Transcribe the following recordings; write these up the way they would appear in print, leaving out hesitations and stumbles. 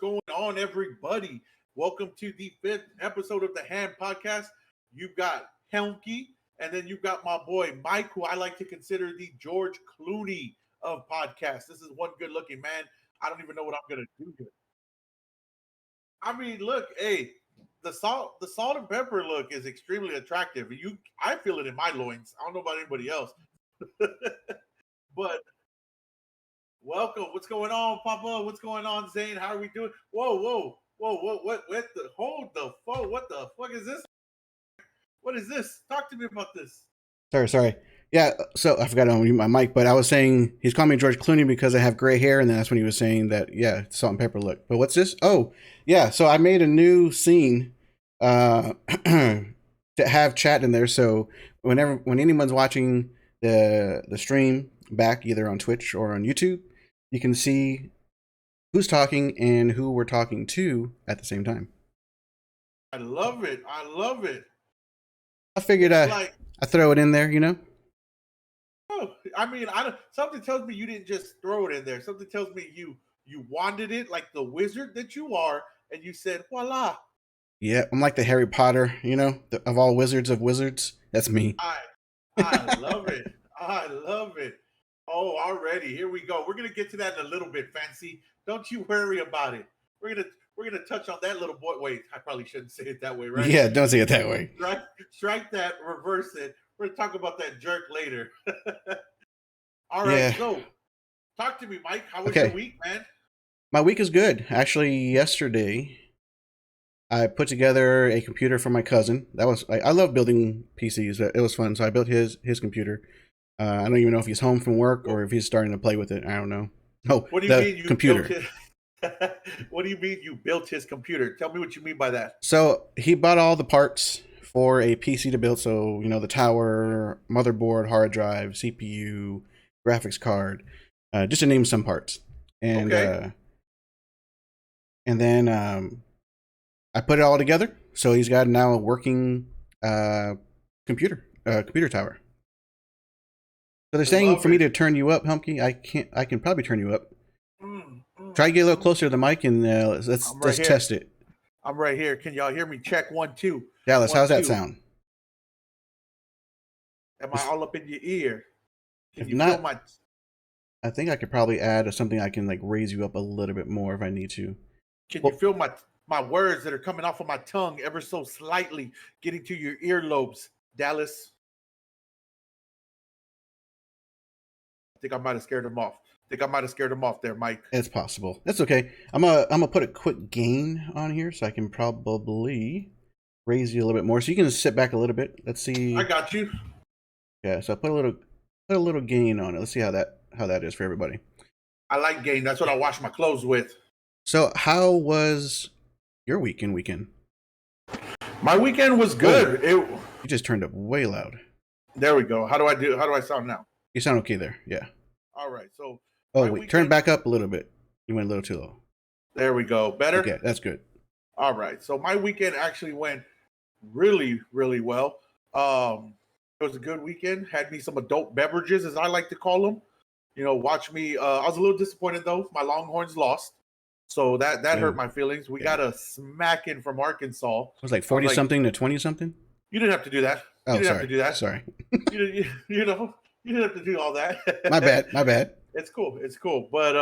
Going on, everybody? Welcome to the fifth episode of the Ham Podcast. You've got Helmke, and then you've got my boy Mike, who I like to consider the George Clooney of podcasts. This is one good-looking man. I don't even know what I'm gonna do here. I mean, look, hey, the salt and pepper look is extremely attractive. I feel it in my loins. I don't know about anybody else, but welcome. What's going on, Papa? What's going on, Zane? How are we doing? Whoa, what the, hold the phone. What the fuck is this? What is this? Talk to me about this. Sorry. Yeah, so I forgot to unmute my mic, but I was saying he's calling me George Clooney because I have gray hair, and then that's when he was saying that, yeah, salt and pepper look. But what's this? Oh, yeah, so I made a new scene to have chat in there, so when anyone's watching the stream back, either on Twitch or on YouTube, you can see who's talking and who we're talking to at the same time. I love it. I figured I throw it in there, you know? Oh, I mean, something tells me you didn't just throw it in there. Something tells me you wanted it like the wizard that you are, and you said, voila. Yeah, I'm like the Harry Potter, you know, of all wizards of wizards. That's me. I love it. I love it. Oh, already. Here we go. We're gonna get to that in a little bit, Fancy. Don't you worry about it. We're gonna touch on that little boy. Wait, I probably shouldn't say it that way, right? Yeah, don't say it that way. Strike that, reverse it. We're gonna talk about that jerk later. All right, Yeah. so talk to me, Mike. How was your week, man? My week is good. Actually, yesterday I put together a computer for my cousin. I love building PCs. It was fun, so I built his computer. I don't even know if he's home from work or if he's starting to play with it. I don't know. Oh, what do you mean you computer? What do you mean you built his computer? Tell me what you mean by that. So he bought all the parts for a PC to build. So, you know, the tower, motherboard, hard drive, CPU, graphics card, just to name some parts. And okay. And then I put it all together. So he's got now a working computer tower. So they're saying for me to turn you up, Humpky. I can probably turn you up. Try to get a little closer to the mic and let's test it. I'm right here. Can y'all hear me? Check 1, 2. Dallas, 1, how's 2. that sound? Am I all up in your ear? If not, I think I could probably add something I can like raise you up a little bit more if I need to. Can you feel my words that are coming off of my tongue ever so slightly getting to your earlobes, Dallas? I think I might have scared him off there, Mike. It's possible. That's okay. I'm gonna put a quick gain on here so I can probably raise you a little bit more. So you can sit back a little bit. Let's see. I got you. Yeah, so I put a little gain on it. Let's see how that is for everybody. I like gain. That's what I wash my clothes with. So how was your weekend? My weekend was good. You just turned up way loud. There we go. How do I sound now? You sound okay there. Yeah. All right. So. Turn it back up a little bit. You went a little too low. There we go. Better? Okay, that's good. All right. So my weekend actually went really, really well. It was a good weekend. Had me some adult beverages, as I like to call them. You know, watch me. I was a little disappointed, though. My Longhorns lost. So that hurt my feelings. We got a smacking from Arkansas. It was like 40-something to 20-something? You didn't have to do that. Oh, you didn't have to do that. Sorry. you didn't have to do all that. My bad. It's cool. But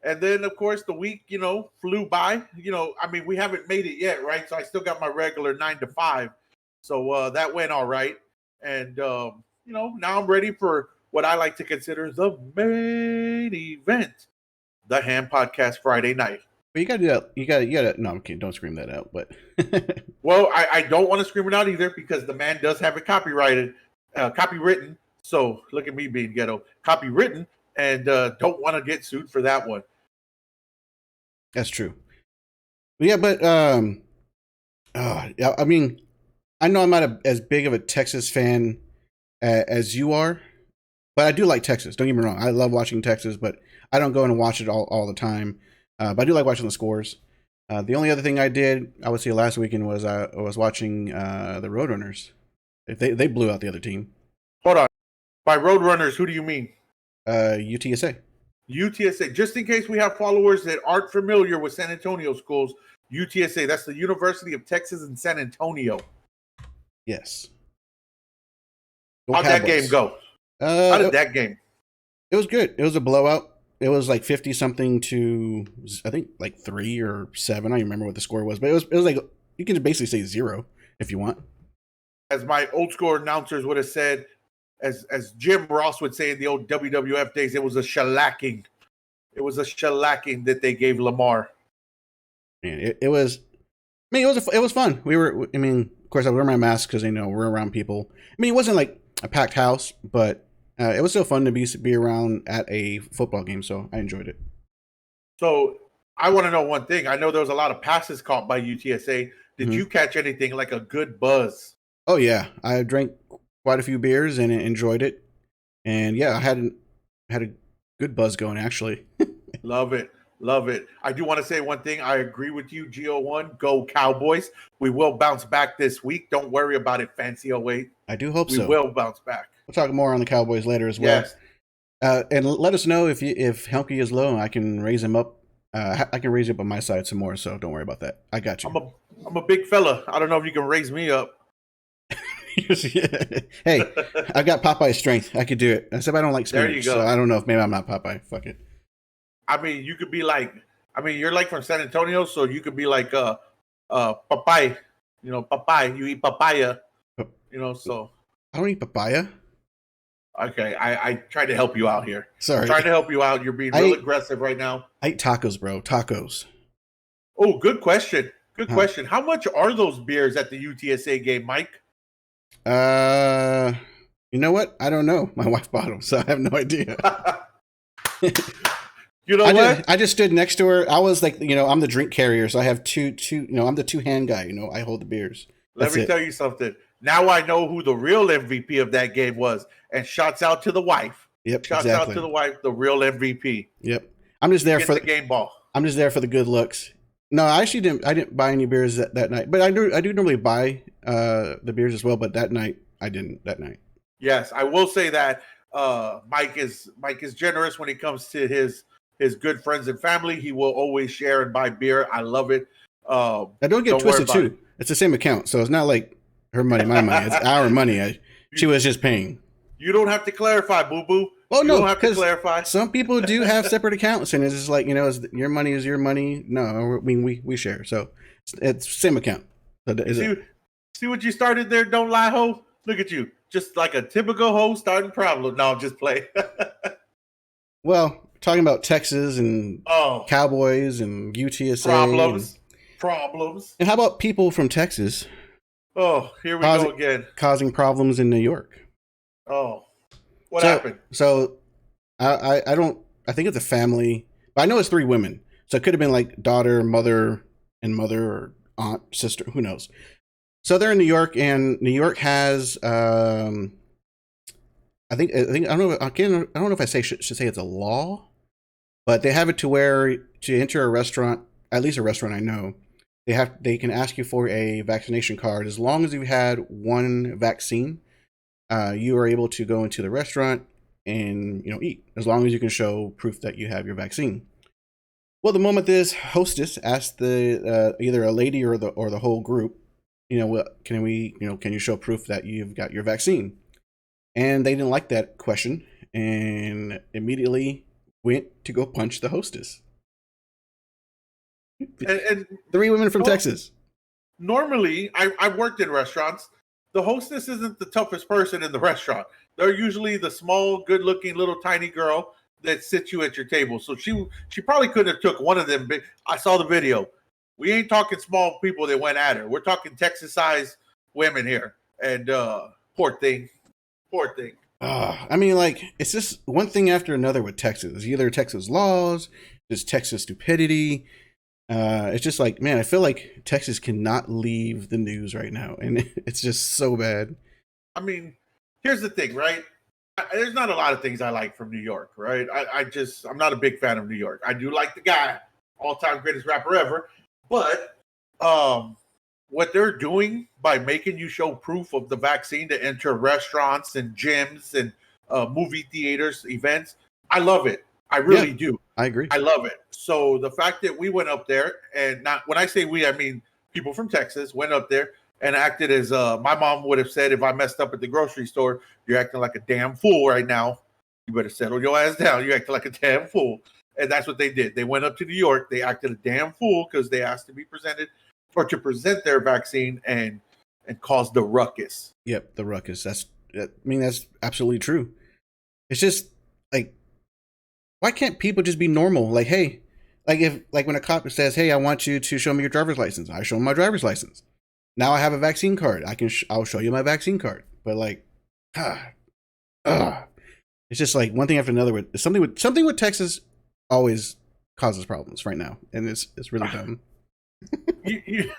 and then of course the week, flew by. I mean, we haven't made it yet, right? So I still got my regular 9 to 5. So that went all right. And now I'm ready for what I like to consider the main event, the Ham Podcast Friday night. But you gotta do that. You gotta. No, okay, don't scream that out. But well, I don't want to scream it out either because the man does have it copywritten. So look at me being ghetto, copywritten. And don't want to get sued for that one. That's true. Yeah, but I mean, I know I'm not as big of a Texas fan as you are, but I do like Texas. Don't get me wrong. I love watching Texas, but I don't go and watch it all the time. But I do like watching the scores. The only other thing I did, I would say last weekend, was I was watching the Roadrunners. They blew out the other team. Hold on. By Roadrunners, who do you mean? UTSA. UTSA, just in case we have followers that aren't familiar with San Antonio schools, UTSA, that's the University of Texas in San Antonio. Yes. How'd that game go? How did that game? It was good. It was a blowout. It was like 50 something to, I think, like 3 or 7. I don't remember what the score was, but it was like, you can basically say 0 if you want. As my old school announcers would have said, as Jim Ross would say in the old WWF days, it was a shellacking. It was a shellacking that they gave Lamar. Man, it was. I mean, it was fun. Of course, I wear my mask because we're around people. I mean, it wasn't like a packed house, but it was still fun to be around at a football game. So I enjoyed it. So I want to know one thing. I know there was a lot of passes caught by UTSA. Did you catch anything like a good buzz? Oh yeah, I drank quite a few beers and enjoyed it. And yeah, I had a good buzz going actually. Love it. Love it. I do want to say one thing. I agree with you, GO1. Go Cowboys. We will bounce back this week. Don't worry about it, Fancy 08. I do hope so. We will bounce back. We'll talk more on the Cowboys later as well. Yes. And let us know if Helmke is low, I can raise him up. I can raise you up on my side some more, so don't worry about that. I got you. I'm a big fella. I don't know if you can raise me up. Hey, I got Popeye's strength. I could do it. Except I don't like spinach. There you go. So I don't know if maybe I'm not Popeye. Fuck it. I mean, you could be like, you're like from San Antonio, so you could be like Popeye. Popeye. You eat papaya. So. I don't eat papaya. Okay, I tried to help you out here. Sorry. I'm trying to help you out. You're being real aggressive right now. I eat tacos, bro. Tacos. Oh, good question. Good question. How much are those beers at the UTSA game, Mike? You know what? I don't know. My wife bought them, so I have no idea. You know what? I just stood next to her. I was like, I'm the drink carrier, so I have two. I'm the 2-hand guy. I hold the beers. Let me tell you something. Now I know who the real MVP of that game was, and shouts out to the wife. Yep, shouts out to the wife, the real MVP. Yep, I'm just there for the game ball. I'm just there for the good looks. No, I actually didn't. I didn't buy any beers that night, but I do normally buy the beers as well. But that night, I didn't. That night. Yes, I will say that Mike is generous when it comes to his good friends and family. He will always share and buy beer. I love it. I don't get twisted too. It's the same account, so it's not like her money, my money. It's our money. She was just paying. You don't have to clarify, boo boo. Oh no, you don't have to clarify. Some people do have separate accounts, and it's just like your money is your money. No, I mean we share, so it's same account. So see what you started there? Don't lie, ho. Look at you, just like a typical ho starting problem. No, just play. Well, talking about Texas and Cowboys and UTSA problems. And how about people from Texas? Oh, here we go again. Causing problems in New York. Oh, what happened? So I think it's a family, but I know it's 3 women. So it could have been like daughter, mother, or aunt, sister, who knows. So they're in New York, and New York has I don't know if I should say it's a law, but they have it to where to enter a restaurant, at least a restaurant I know, they can ask you for a vaccination card. As long as you've had 1 vaccine, you are able to go into the restaurant and eat, as long as you can show proof that you have your vaccine. Well, the moment this hostess asked the either a lady or the whole group, can you show proof that you've got your vaccine? And they didn't like that question and immediately went to go punch the hostess. And 3 women from Texas. Normally, I've worked in restaurants. The hostess isn't the toughest person in the restaurant. They're usually the small, good-looking, little tiny girl that sits you at your table. So she probably could have took one of them. But I saw the video. We ain't talking small people that went at her. We're talking Texas-sized women here. And poor thing. I mean, like, it's just one thing after another with Texas. It's either Texas laws, just Texas stupidity. It's just like, man, I feel like Texas cannot leave the news right now, and it's just so bad. I mean, here's the thing, right? There's not a lot of things I like from New York, right? I'm not a big fan of New York. I do like the guy, all-time greatest rapper ever, but what they're doing by making you show proof of the vaccine to enter restaurants and gyms and movie theaters, events, I love it. I really do. I agree. I love it. So the fact that we went up there, and not when I say we, I mean people from Texas went up there and acted as my mom would have said if I messed up at the grocery store, you're acting like a damn fool right now. You better settle your ass down. You're acting like a damn fool. And that's what they did. They went up to New York. They acted a damn fool because they asked to be presented or to present their vaccine and caused the ruckus. Yep, the ruckus. That's absolutely true. It's just like, why can't people just be normal? Like, hey, like when a cop says, "Hey, I want you to show me your driver's license," I show them my driver's license. Now I have a vaccine card. I'll show you my vaccine card. But like, it's just like one thing after another. With something with Texas always causes problems right now, and it's really dumb. you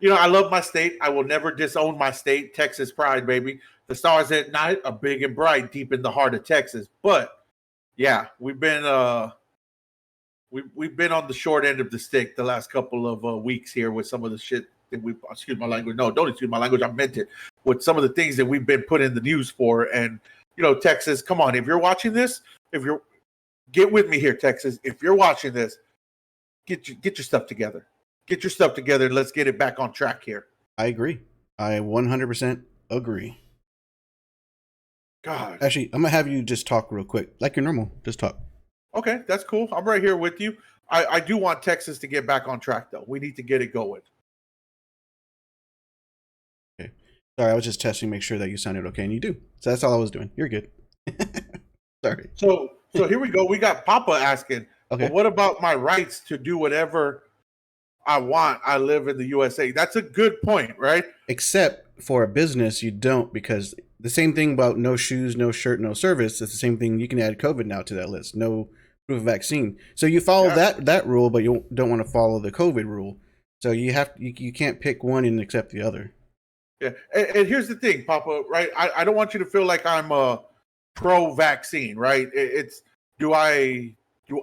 know, I love my state. I will never disown my state. Texas pride, baby. The stars at night are big and bright deep in the heart of Texas. But yeah, we've been on the short end of the stick the last couple of weeks here with some of the shit that we, excuse my language. No, don't excuse my language. I meant it. With some of the things that we've been put in the news for. And, you know, Texas, come on. If you're watching this, get with me here, Texas. If you're watching this, get your stuff together. Get your stuff together and let's get it back on track here. I agree. I 100% agree. God. Actually, I'm going to have you just talk real quick. Like you're normal. Just talk. Okay, that's cool. I'm right here with you. I do want Texas to get back on track, though. We need to get it going. Okay. Sorry, I was just testing, make sure that you sounded okay, and you do. So that's all I was doing. You're good. Sorry. So here we go. We got Papa asking, okay, well, what about my rights to do whatever I want? I live in the USA. That's a good point, right? Except for a business, you don't, because the same thing about no shoes, no shirt, no service. It's the same thing. You can add COVID now to that list. No proof of vaccine. So you follow that rule, but you don't want to follow the COVID rule. So you can't pick one and accept the other. Yeah, and here's the thing, Papa. Right? I don't want you to feel like I'm pro-vaccine. Right? It's do I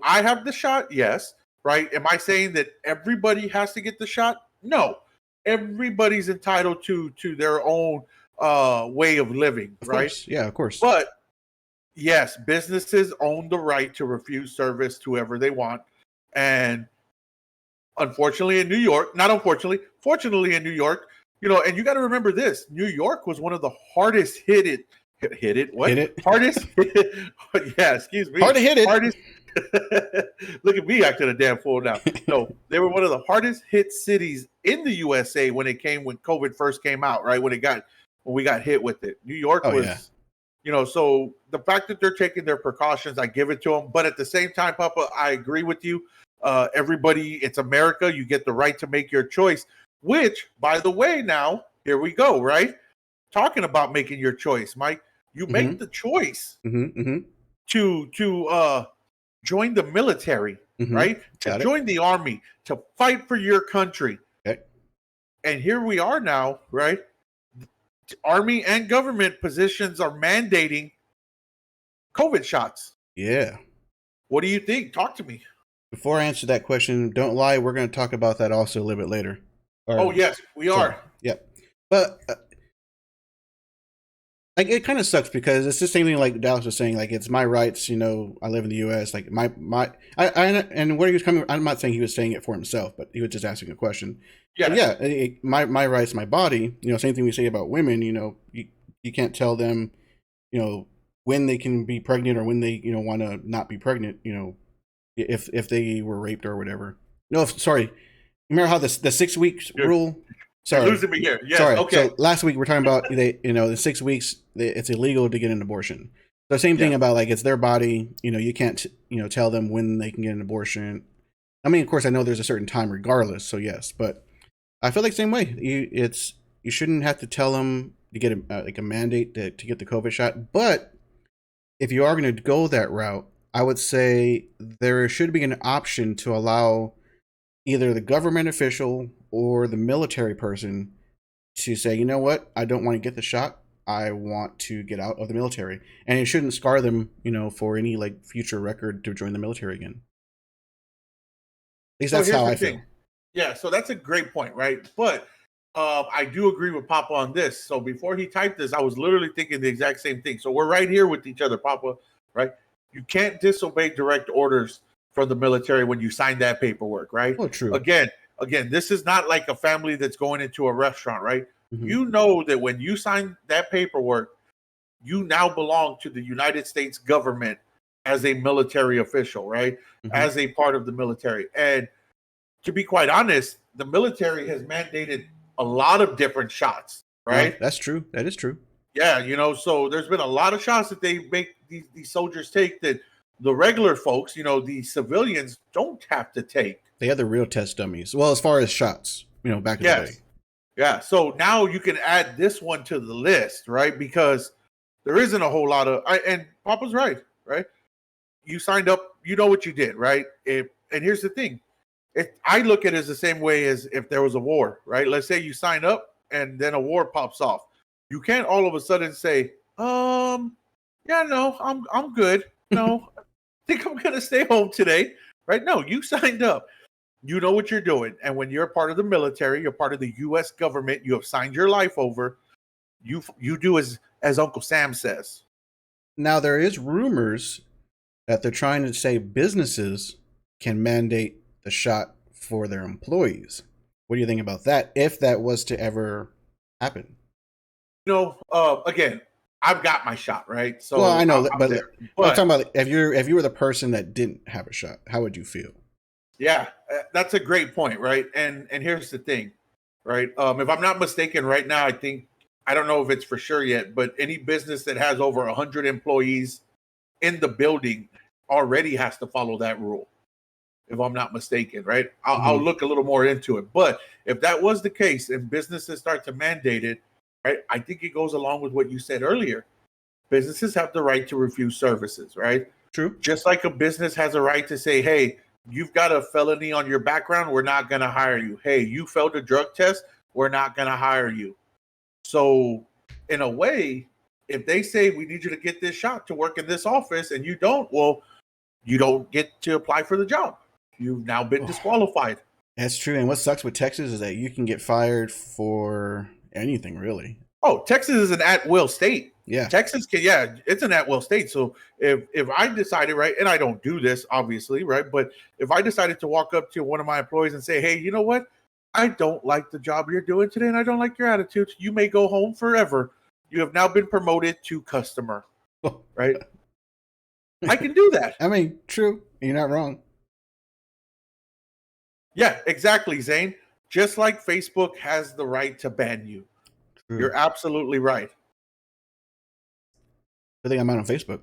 have the shot? Yes. Right? Am I saying that everybody has to get the shot? No. Everybody's entitled to their own way of living, right? Course. Yeah, of course. But yes, businesses own the right to refuse service to whoever they want. And unfortunately in New York, not unfortunately, fortunately in New York, you know, and you got to remember this, New York was one of the hardest hardest yeah, excuse me. Hard to hit it. Hardest look at me acting a damn fool now. No, they were one of the hardest hit cities in the USA when COVID first came out, right? When we got hit with it. New York was, you know, so the fact that they're taking their precautions, I give it to them. But at the same time, Papa, I agree with you. Everybody, it's America. You get the right to make your choice, which, by the way, now, here we go, right? Talking about making your choice, Mike. You make the choice to join the military, right? To join the army, to fight for your country. Okay. And here we are now, right? Army and government positions are mandating COVID shots. Yeah. What do you think? Talk to me. Before I answer that question, don't lie. We're going to talk about that also a little bit later. Oh, yes, we are. Yep. But like, it kind of sucks because it's the same thing like Dallas was saying. Like, it's my rights. You know, I live in the U.S. Like and where he was coming, I'm not saying he was saying it for himself, but he was just asking a question. Yeah. My rights, my body. You know, same thing we say about women. You know, you can't tell them, you know, when they can be pregnant or when they, you know, want to not be pregnant. You know, if they were raped or whatever. No, sorry. Remember how the 6 weeks rule? Sorry, you're losing me here. Yes, sorry. Okay. So last week we're talking about the 6 weeks it's illegal to get an abortion. So same thing about like it's their body. You know, you can't tell them when they can get an abortion. I mean, of course, I know there's a certain time regardless. So yes, but I feel like same way. You shouldn't have to tell them to get a mandate to get the COVID shot. But if you are going to go that route, I would say there should be an option to allow either the government official or the military person to say, you know what, I don't want to get the shot. I want to get out of the military. And it shouldn't scar them, you know, for any like future record to join the military again. At least that's how I feel. Yeah, so that's a great point, right? But I do agree with Papa on this. So before he typed this, I was literally thinking the exact same thing. So we're right here with each other, Papa, right? You can't disobey direct orders from the military when you sign that paperwork, right? Oh, true. Again, this is not like a family that's going into a restaurant, right? Mhm. You know that when you sign that paperwork, you now belong to the United States government as a military official, right? Mhm. As a part of the military. And to be quite honest, the military has mandated a lot of different shots, right? That's true. That is true. Yeah, so there's been a lot of shots that they make these soldiers take that the regular folks, the civilians don't have to take. They had the real test dummies. Well, as far as shots, back in the day. Yeah. So now you can add this one to the list, right? Because there isn't a whole lot of, and Papa's right? You signed up, you know what you did, right? And here's the thing. I look at it as the same way as if there was a war, right? Let's say you sign up and then a war pops off. You can't all of a sudden say, yeah, no, I'm good. No, I think I'm gonna stay home today. Right? No, you signed up. You know what you're doing. And when you're part of the military, you're part of the US government, you have signed your life over, you do as Uncle Sam says. Now there is rumors that they're trying to say businesses can mandate the shot for their employees. What do you think about that if that was to ever happen? Again, I've got my shot, right? So well, I know that, but I'm talking about if you were the person that didn't have a shot, how would you feel? Yeah, that's a great point, right? And here's the thing, right? If I'm not mistaken, right now, I don't know if it's for sure yet, but any business that has over 100 employees in the building already has to follow that rule. If I'm not mistaken, right? I'll look a little more into it. But if that was the case and businesses start to mandate it, right, I think it goes along with what you said earlier. Businesses have the right to refuse services, right? True. Just like a business has a right to say, hey, you've got a felony on your background, we're not going to hire you. Hey, you failed a drug test, we're not going to hire you. So in a way, if they say we need you to get this shot to work in this office and you don't, well, you don't get to apply for the job. You've now been disqualified. That's true. And what sucks with Texas is that you can get fired for anything, really. Oh, Texas is an at-will state. Yeah. Texas it's an at-will state. So if I decided, right, and I don't do this, obviously, right, but if I decided to walk up to one of my employees and say, hey, you know what? I don't like the job you're doing today, and I don't like your attitude. You may go home forever. You have now been promoted to customer, right? I can do that. I mean, true. You're not wrong. Yeah, exactly, Zane. Just like Facebook has the right to ban you. True. You're absolutely right. I think I'm out on Facebook.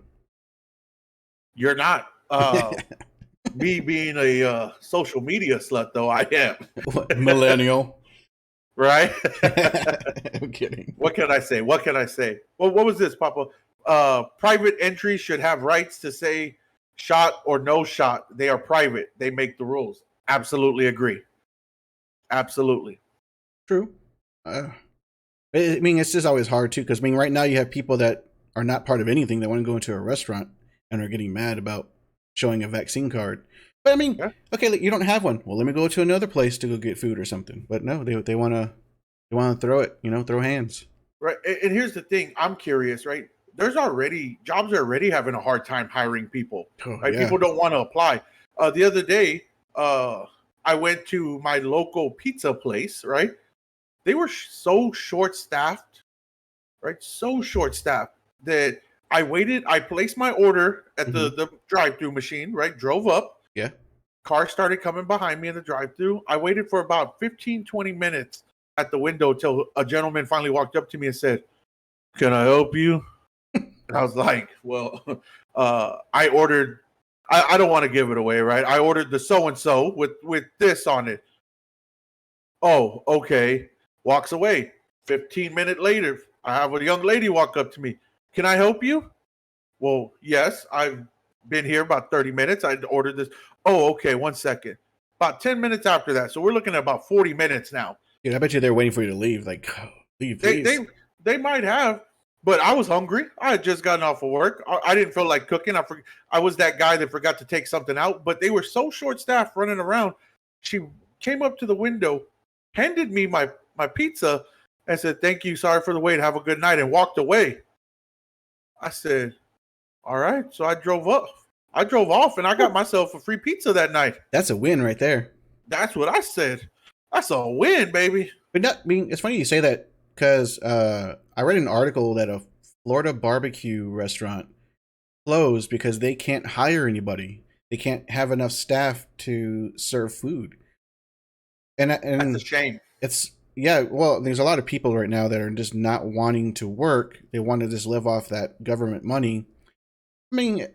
You're not. Me being a social media slut, though, I am. Millennial. Right? I'm kidding. What can I say? Well, what was this, Papa? Private entries should have rights to say shot or no shot. They are private. They make the rules. Absolutely agree. Absolutely. True. I mean, it's just always hard, too, because, right now you have people that are not part of anything that want to go into a restaurant and are getting mad about showing a vaccine card. But, okay, you don't have one. Well, let me go to another place to go get food or something. But no, they want to throw it, throw hands. Right. And here's the thing. I'm curious, right? Jobs are already having a hard time hiring people. Right? Yeah. People don't want to apply. The other day, I went to my local pizza place, right? They were so short-staffed, right? So short-staffed that I waited. I placed my order at the drive-through machine, right? Drove up. Yeah. Car started coming behind me in the drive-through. I waited for about 15, 20 minutes at the window till a gentleman finally walked up to me and said, "Can I help you?" And I was like, well, I ordered, I don't want to give it away, right? I ordered the so-and-so with this on it. Oh, okay. Walks away. 15 minutes later, I have a young lady walk up to me. "Can I help you?" Well, yes, I've been here about 30 minutes. I ordered this. Oh, okay, 1 second. About 10 minutes after that. So we're looking at about 40 minutes now. Yeah, I bet you they're waiting for you to leave. Like, leave, please. They might have, but I was hungry. I had just gotten off of work. I didn't feel like cooking. I was that guy that forgot to take something out, but they were so short-staffed running around. She came up to the window, handed me my pizza, and said, "Thank you, sorry for the wait, have a good night," and walked away. I said, All right. So I drove off. And I got myself a free pizza that night. That's a win right there. That's what I said. That's a win, baby. But not, I mean, it's funny you say that because I read an article that a Florida barbecue restaurant closed because they can't hire anybody. They can't have enough staff to serve food. And That's a shame. It's well, there's a lot of people right now that are just not wanting to work. They want to just live off that government money. I mean,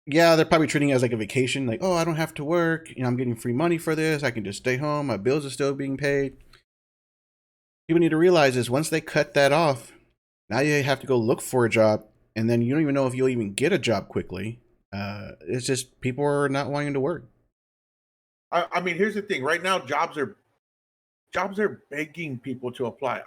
yeah, they're probably treating it as like a vacation, like, oh, I don't have to work, I'm getting free money for this, I can just stay home, my bills are still being paid. People need to realize is once they cut that off, now you have to go look for a job, and then you don't even know if you'll even get a job quickly. It's just people are not wanting to work. I mean, here's the thing. Right now, jobs are begging people to apply.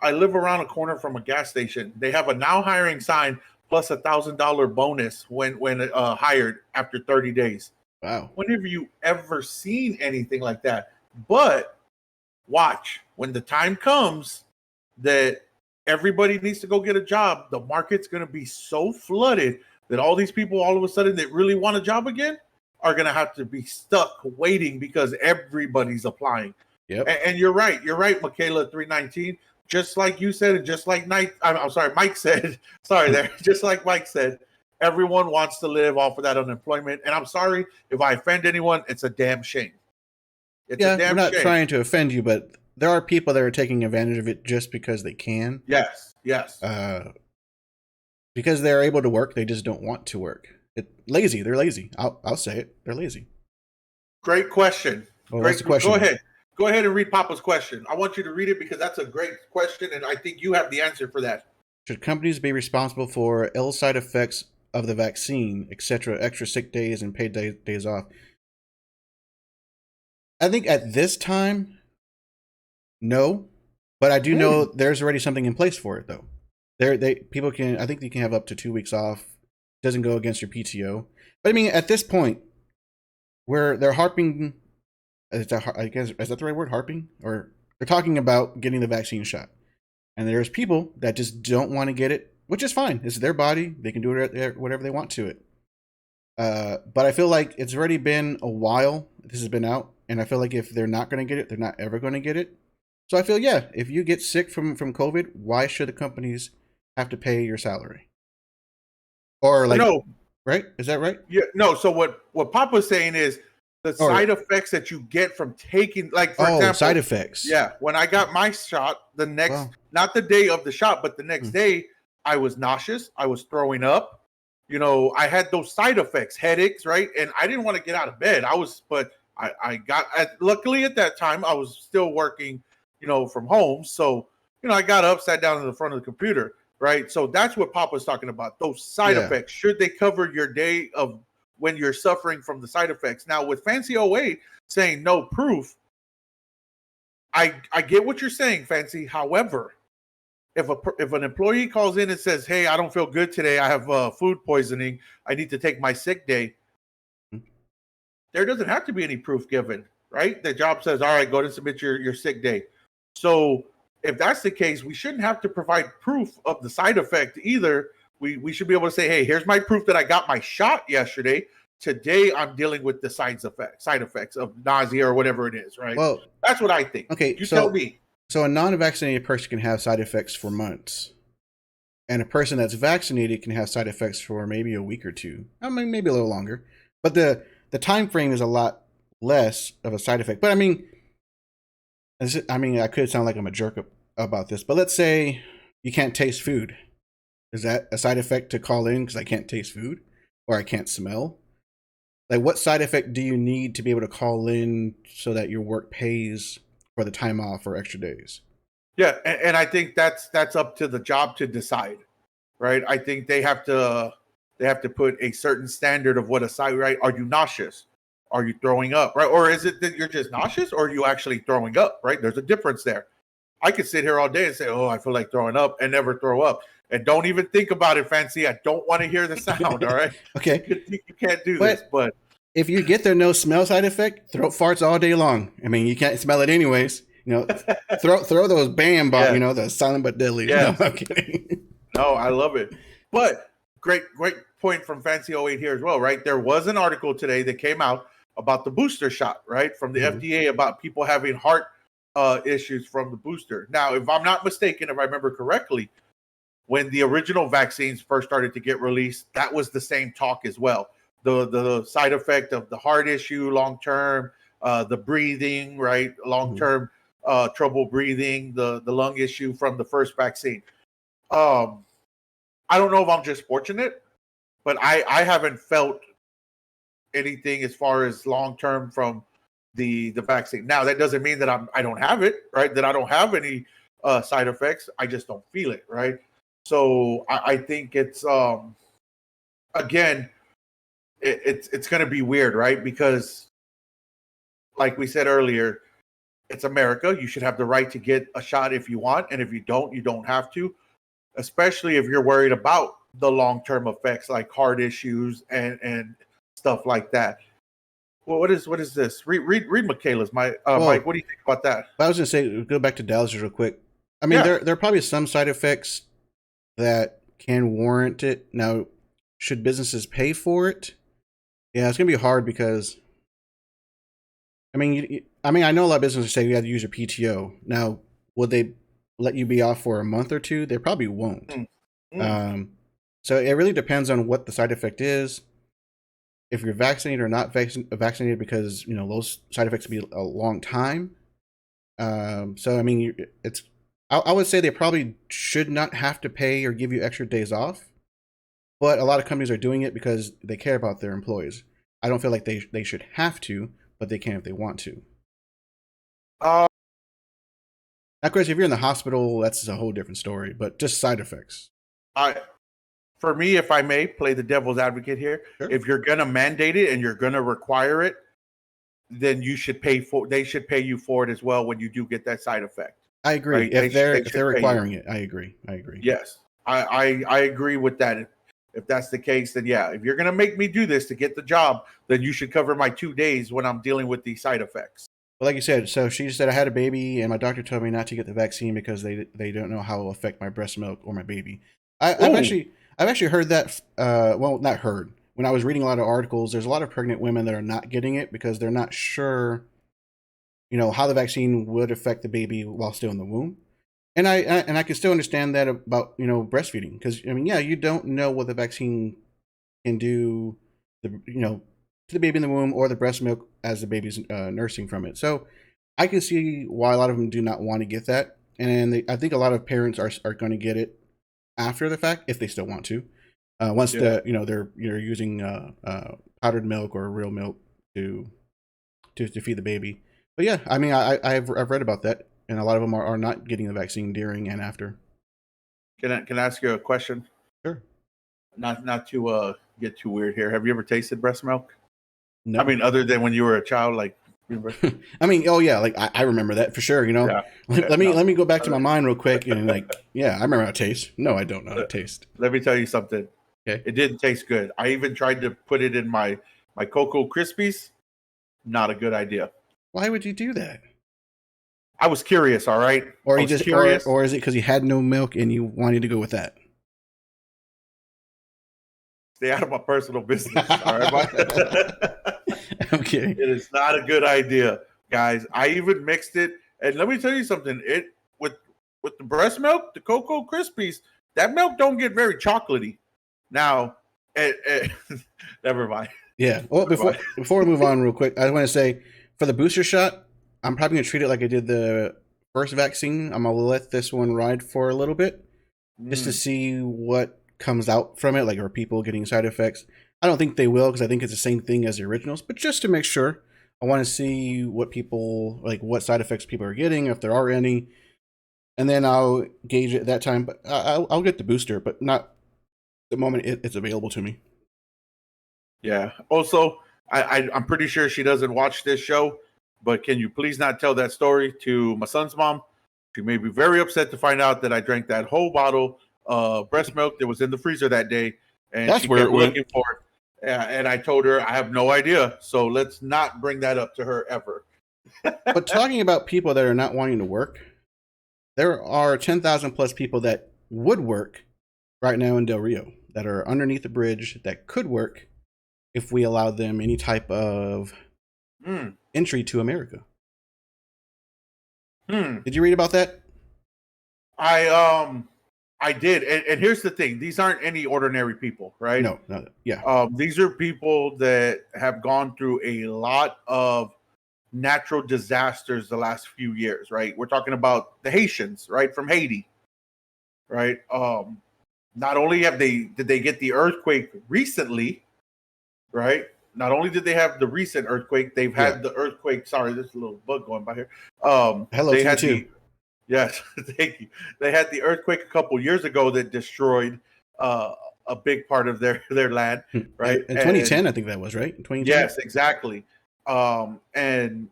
I live around a corner from a gas station. They have a now hiring sign plus $1,000 bonus when hired after 30 days. Wow. When have you ever seen anything like that? But watch, when the time comes that everybody needs to go get a job, the market's going to be so flooded that all these people all of a sudden that really want a job again are going to have to be stuck waiting because everybody's applying. Yep. And you're right, Michaela 319. Just like you said, and just like Mike said, just like Mike said, everyone wants to live off of that unemployment. And I'm sorry if I offend anyone, it's a damn shame. We're not trying to offend you, but there are people that are taking advantage of it just because they can. Yes. Because they're able to work, they just don't want to work. Lazy. They're lazy. I'll say it. They're lazy. Great question. Well, what's the question? Go ahead and read Papa's question. I want you to read it because that's a great question, and I think you have the answer for that. Should companies be responsible for ill side effects of the vaccine, etc., extra sick days and paid days off? I think at this time, no. But I do know there's already something in place for it, though. People can. I think you can have up to 2 weeks off. Doesn't go against your PTO. But I mean, at this point, where they're harping, I guess, is that the right word, harping? Or they're talking about getting the vaccine shot. And there's people that just don't want to get it, which is fine. It's their body. They can do whatever they want to it. But I feel like it's already been a while this has been out. And I feel like if they're not going to get it, they're not ever going to get it. So I feel, if you get sick from COVID, why should the companies have to pay your salary? Or like, no, right? Is that right? Yeah, no. So what Papa's saying is the side effects that you get from taking, like, for example, side effects. Yeah. When I got my shot, not the day of the shot, but the next day, I was nauseous. I was throwing up. I had those side effects, headaches, right? And I didn't want to get out of bed. Luckily at that time, I was still working, from home. So, I got up, sat down in the front of the computer. Right. So that's what Papa's talking about. Those side effects. Should they cover your day of when you're suffering from the side effects? Now, with Fancy 08 saying no proof, I get what you're saying, Fancy. However, if an employee calls in and says, hey, I don't feel good today, I have food poisoning, I need to take my sick day, there doesn't have to be any proof given, right? The job says, all right, go and submit your sick day. So if that's the case, we shouldn't have to provide proof of the side effect either. We should be able to say, hey, here's my proof that I got my shot yesterday. Today, I'm dealing with the side effects of nausea or whatever it is, right? Well, that's what I think. Okay, tell me. So a non-vaccinated person can have side effects for months. And a person that's vaccinated can have side effects for maybe a week or two. I mean, maybe a little longer. But the time frame is a lot less of a side effect. But I mean, I could sound like I'm a jerk about this, but let's say you can't taste food. Is that a side effect to call in because I can't taste food or I can't smell? Like, what side effect do you need to be able to call in so that your work pays for the time off or extra days? Yeah, and I think that's up to the job to decide, right? I think they have to put a certain standard of what a side, right? Are you nauseous? Are you throwing up, right? Or is it that you're just nauseous or are you actually throwing up, right? There's a difference there. I could sit here all day and say, oh, I feel like throwing up and never throw up. And don't even think about it, Fancy. I don't want to hear the sound, all right? Okay. You can't do this, but. If you get the no smell side effect, throat farts all day long. I mean, you can't smell it anyways. Throw those the silent but deadly. Yeah. No, I'm kidding. No, I love it. But great point from Fancy oh 08 here as well, right? There was an article today that came out about the booster shot, right, from the FDA about people having heart issues from the booster. Now, if I'm not mistaken, if I remember correctly, when the original vaccines first started to get released, that was the same talk as well. The side effect of the heart issue long term, the breathing, right, long term trouble breathing, the lung issue from the first vaccine. I don't know if I'm just fortunate, but I haven't felt anything as far as long term from the vaccine. Now that doesn't mean that I don't have it, right? That I don't have any side effects. I just don't feel it, right? So I think it's again, it's going to be weird, right? Because like we said earlier, it's America. You should have the right to get a shot if you want, and if you don't have to. Especially if you're worried about the long-term effects like heart issues and stuff like that. Well, what is this? Read Michaela's. Mike, what do you think about that? I was gonna say, go back to Dallas real quick. I mean, there are probably some side effects that can warrant it. Now, should businesses pay for it? Yeah, it's gonna be hard because, I mean, I know a lot of businesses say you have to use your PTO. Now, would they let you be off for a month or two? They probably won't. So it really depends on what the side effect is. If you're vaccinated or not vaccinated, because those side effects can be a long time. So I mean, I would say they probably should not have to pay or give you extra days off, but a lot of companies are doing it because they care about their employees. I don't feel like they should have to, but they can if they want to. Of course, if you're in the hospital, that's a whole different story. But just side effects. For me, if I may play the devil's advocate here, sure. If you're gonna mandate it and you're gonna require it, then you should pay for. They should pay you for it as well when you do get that side effect. I agree. Right? If they're requiring it, I agree. Yes, I agree with that. If that's the case, then yeah. If you're gonna make me do this to get the job, then you should cover my 2 days when I'm dealing with these side effects. Well, like you said, so she said I had a baby, and my doctor told me not to get the vaccine because they don't know how it will affect my breast milk or my baby. I've actually heard that. Well, not heard. When I was reading a lot of articles, there's a lot of pregnant women that are not getting it because they're not sure, how the vaccine would affect the baby while still in the womb. And I can still understand that about breastfeeding, because I mean, yeah, you don't know what the vaccine can do, to the baby in the womb or the breast milk as the baby's nursing from it. So I can see why a lot of them do not want to get that, and I think a lot of parents are going to get it after the fact if they still want to. Once they're using powdered milk or real milk to feed the baby. But yeah, I mean, I've read about that, and a lot of them are not getting the vaccine during and after. Can I ask you a question? Sure. Not to get too weird here. Have you ever tasted breast milk? No. I mean, other than when you were a child, like. I mean, oh yeah, like I remember that for sure. Yeah. Let me go back to my mind real quick and yeah, I remember how it tastes. No, I don't know how it tastes. Let me tell you something. Okay. It didn't taste good. I even tried to put it in my Cocoa Krispies. Not a good idea. Why would you do that? I was curious. All right. Or you just curious, or is it because you had no milk and you wanted to go with that? Stay out of my personal business. All right. Okay. It is not a good idea, guys. I even mixed it, and let me tell you something. It with the breast milk, the Cocoa Krispies, that milk don't get very chocolatey. Now, never mind. Yeah. Well, before we move on real quick, I want to say for the booster shot, I'm probably going to treat it like I did the first vaccine. I'm going to let this one ride for a little bit just to see what comes out from it. Like, are people getting side effects? I don't think they will, because I think it's the same thing as the originals. But just to make sure, I want to see what side effects people are getting, if there are any. And then I'll gauge it at that time. But I'll get the booster, but not the moment it's available to me. Yeah. Also, I'm pretty sure she doesn't watch this show, but can you please not tell that story to my son's mom? She may be very upset to find out that I drank that whole bottle of breast milk that was in the freezer that day, and that's she where kept looking for it. And I told her I have no idea, so let's not bring that up to her ever. But talking about people that are not wanting to work, there are 10,000 plus people that would work right now in Del Rio. that are underneath the bridge that could work if we allow them any type of entry to America. Did you read about that? I did, and here's the thing: these aren't any ordinary people, right? No, yeah. These are people that have gone through a lot of natural disasters the last few years, right? We're talking about the Haitians, right, from Haiti, right? Not only did they get the earthquake recently, right? Not only did they have the recent earthquake, they've had the earthquake. Sorry, there's a little bug going by here. Hello they to you had too. Yes, thank you. They had the earthquake a couple years ago that destroyed a big part of their land, right? In 2010, I think that was right. In 2010. Yes, exactly. And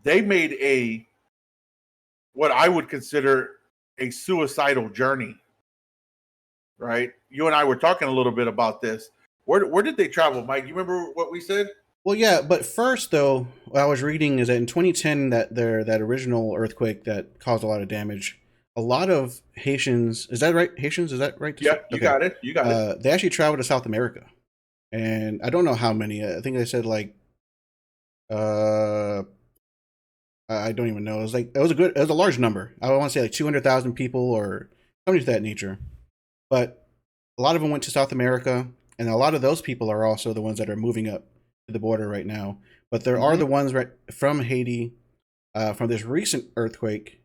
they made what I would consider a suicidal journey, right? You and I were talking a little bit about this. Where did they travel, Mike? You remember what we said? Well, yeah, but first though, what I was reading is that in 2010, that original earthquake that caused a lot of damage, a lot of Haitians, is that right? Haitians, is that right? Yeah, you got it. You got it. They actually traveled to South America, and I don't know how many. I think they said like, I don't even know. It was a large number. I want to say like 200,000 people or something to that nature. But a lot of them went to South America, and a lot of those people are also the ones that are moving up to the border right now. But there are the ones right from Haiti, from this recent earthquake,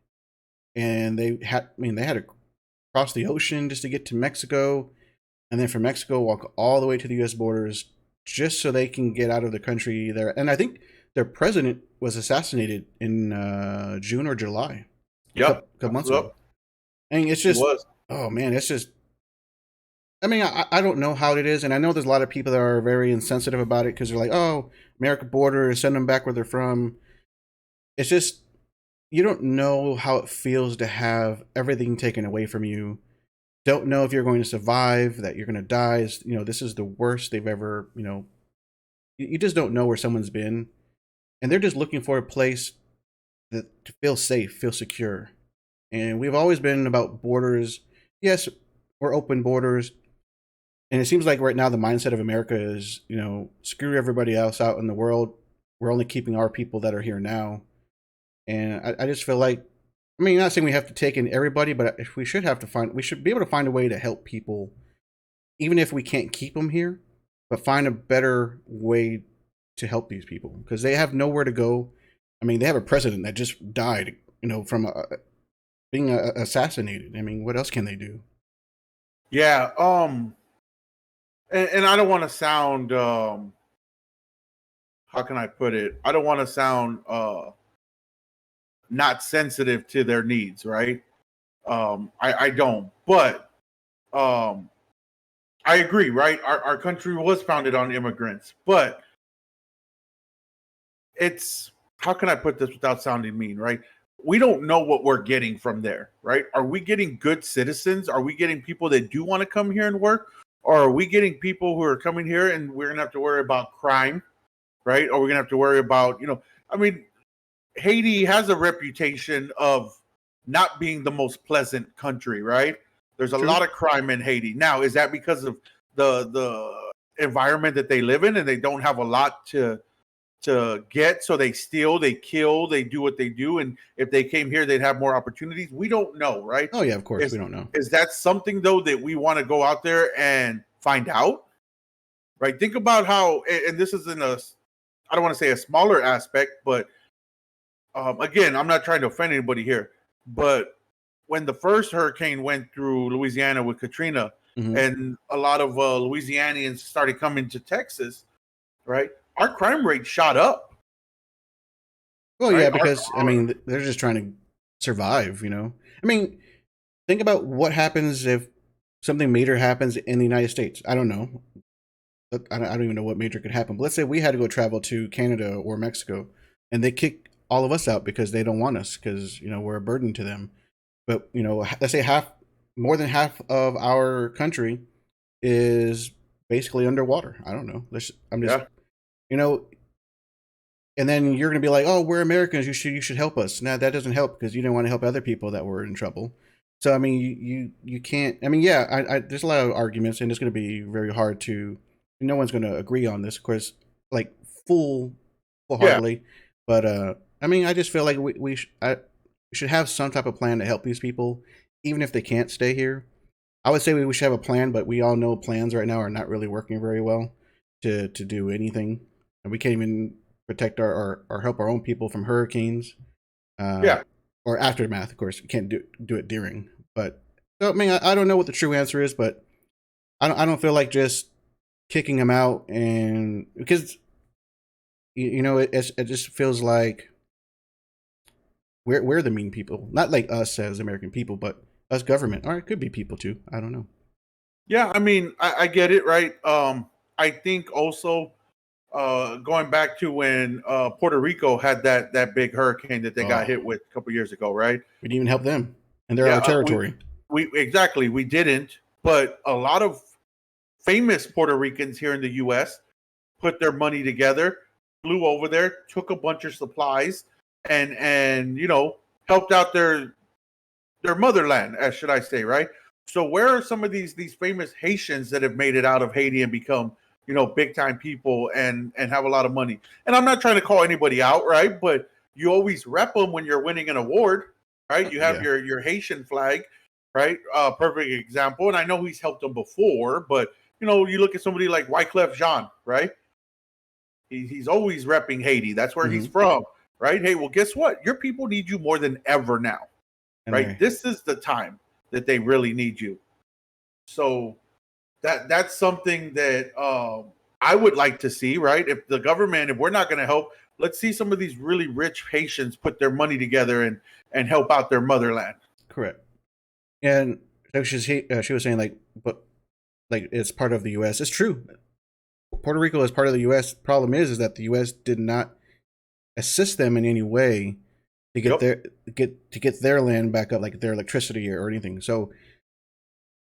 and they had to cross the ocean just to get to Mexico, and then from Mexico walk all the way to the U.S. borders just so they can get out of the country there. And I think their president was assassinated in June or July. Yep, a couple months ago. And it's just, oh man, it's just. I mean, I don't know how it is, and I know there's a lot of people that are very insensitive about it because they're like, oh, American border, send them back where they're from. It's just, you don't know how it feels to have everything taken away from you. Don't know if you're going to survive, that you're going to die. This is the worst they've ever, you just don't know where someone's been. And they're just looking for a place to feel safe, feel secure. And we've always been about borders. Yes, we're open borders. And it seems like right now the mindset of America is, screw everybody else out in the world. We're only keeping our people that are here now. And I just feel like, not saying we have to take in everybody, but we should be able to find a way to help people, even if we can't keep them here, but find a better way to help these people because they have nowhere to go. They have a president that just died, from being assassinated. What else can they do? Yeah. And I don't want to sound, how can I put it? I don't want to sound not sensitive to their needs, right? I don't, but I agree, right? Our country was founded on immigrants, but it's, how can I put this without sounding mean, right? We don't know what we're getting from there, right? Are we getting good citizens? Are we getting people that do want to come here and work? Or are we getting people who are coming here and we're going to have to worry about crime, right? Or we're going to have to worry about, Haiti has a reputation of not being the most pleasant country, right? There's a lot of crime in Haiti. Now, is that because of the environment that they live in and they don't have a lot to get, so they steal, they kill, they do what they do, and if they came here they'd have more opportunities? We don't know, right? Oh yeah, of course we don't know. Is that something though that we want to go out there and find out, right? Think about how, and this is I don't want to say a smaller aspect, but again, I'm not trying to offend anybody here, but when the first hurricane went through Louisiana with Katrina, and a lot of Louisianians started coming to Texas, right? Our crime rate shot up. Well, right? Yeah, because they're just trying to survive, think about what happens if something major happens in the United States. I don't know. I don't even know what major could happen. But let's say we had to go travel to Canada or Mexico, and they kick all of us out because they don't want us because, we're a burden to them. But, let's say more than half of our country is basically underwater. I don't know. And then you're going to be like, oh, we're Americans. You should help us. Now that doesn't help because you didn't want to help other people that were in trouble. So I mean, you can't. I mean, yeah, there's a lot of arguments, and it's going to be very hard to. No one's going to agree on this, of course, like full full Yeah, heartedly. But I mean, I just feel like we should have some type of plan to help these people, even if they can't stay here. I would say we should have a plan, but we all know plans right now are not really working very well to do anything, and we can't even protect or help our own people from hurricanes uh, yeah. or aftermath. Of course, we can't do it during. But so, I mean, I don't know what the true answer is, but I don't feel like just kicking them out, and because you know it just feels like we're the mean people, not like us as American people, but us government, or it could be people too. I don't know. Yeah, I mean, I get it, right? I think also going back to when Puerto Rico had that big hurricane that they got Oh, hit with a couple years ago, right? we didn't even help them, and they're Yeah, our territory. we exactly we didn't, but a lot of famous Puerto Ricans here in the U.S. put their money together, flew over there, took a bunch of supplies, and helped out their motherland, as should I say, right? So where are some of these famous Haitians that have made it out of Haiti and become big time people and have a lot of money? And I'm not trying to call anybody out, right? But you always rep them when you're winning an award, right? You have Yeah, your Haitian flag, right? Perfect example. And I know he's helped them before, but you look at somebody like Wyclef Jean, right? He's always repping Haiti. That's where he's hmm from, right? Hey, well, guess what? Your people need you more than ever now, and right? they This is the time that they really need you. So that's something that I would like to see, right? If the government, if we're not going to help, let's see some of these really rich Haitians put their money together and help out their motherland. correct. And so she was saying like, but like it's part of the U.S. It's true. Puerto Rico is part of the U.S. Problem is that the U.S. did not assist them in any way to get Yep. their land back up, like their electricity or anything. So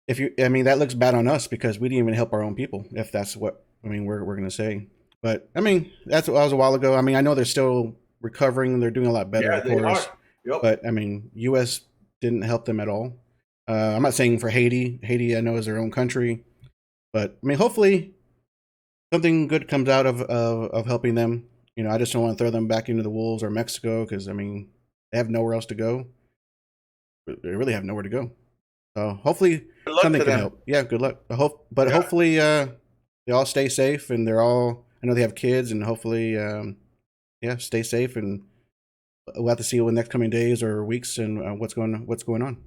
if you, I mean, that looks bad on us because we didn't even help our own people. If that's what I mean, we're gonna say. But I mean, that was a while ago. I mean, I know they're still recovering. They're doing a lot better, Yeah, of they course. are. Yep. But I mean, U.S. didn't help them at all. I'm not saying for Haiti. Haiti, I know, is their own country. But I mean, hopefully something good comes out of helping them. You know, I just don't want to throw them back into the wolves or Mexico because I mean, they have nowhere else to go. They really have nowhere to go. So hopefully Good luck something to can them. help. Yeah, good luck. But Yeah. hopefully they all stay safe and they're all. I know they have kids, and hopefully, yeah, stay safe. And we'll have to see what the next coming days or weeks and what's going on.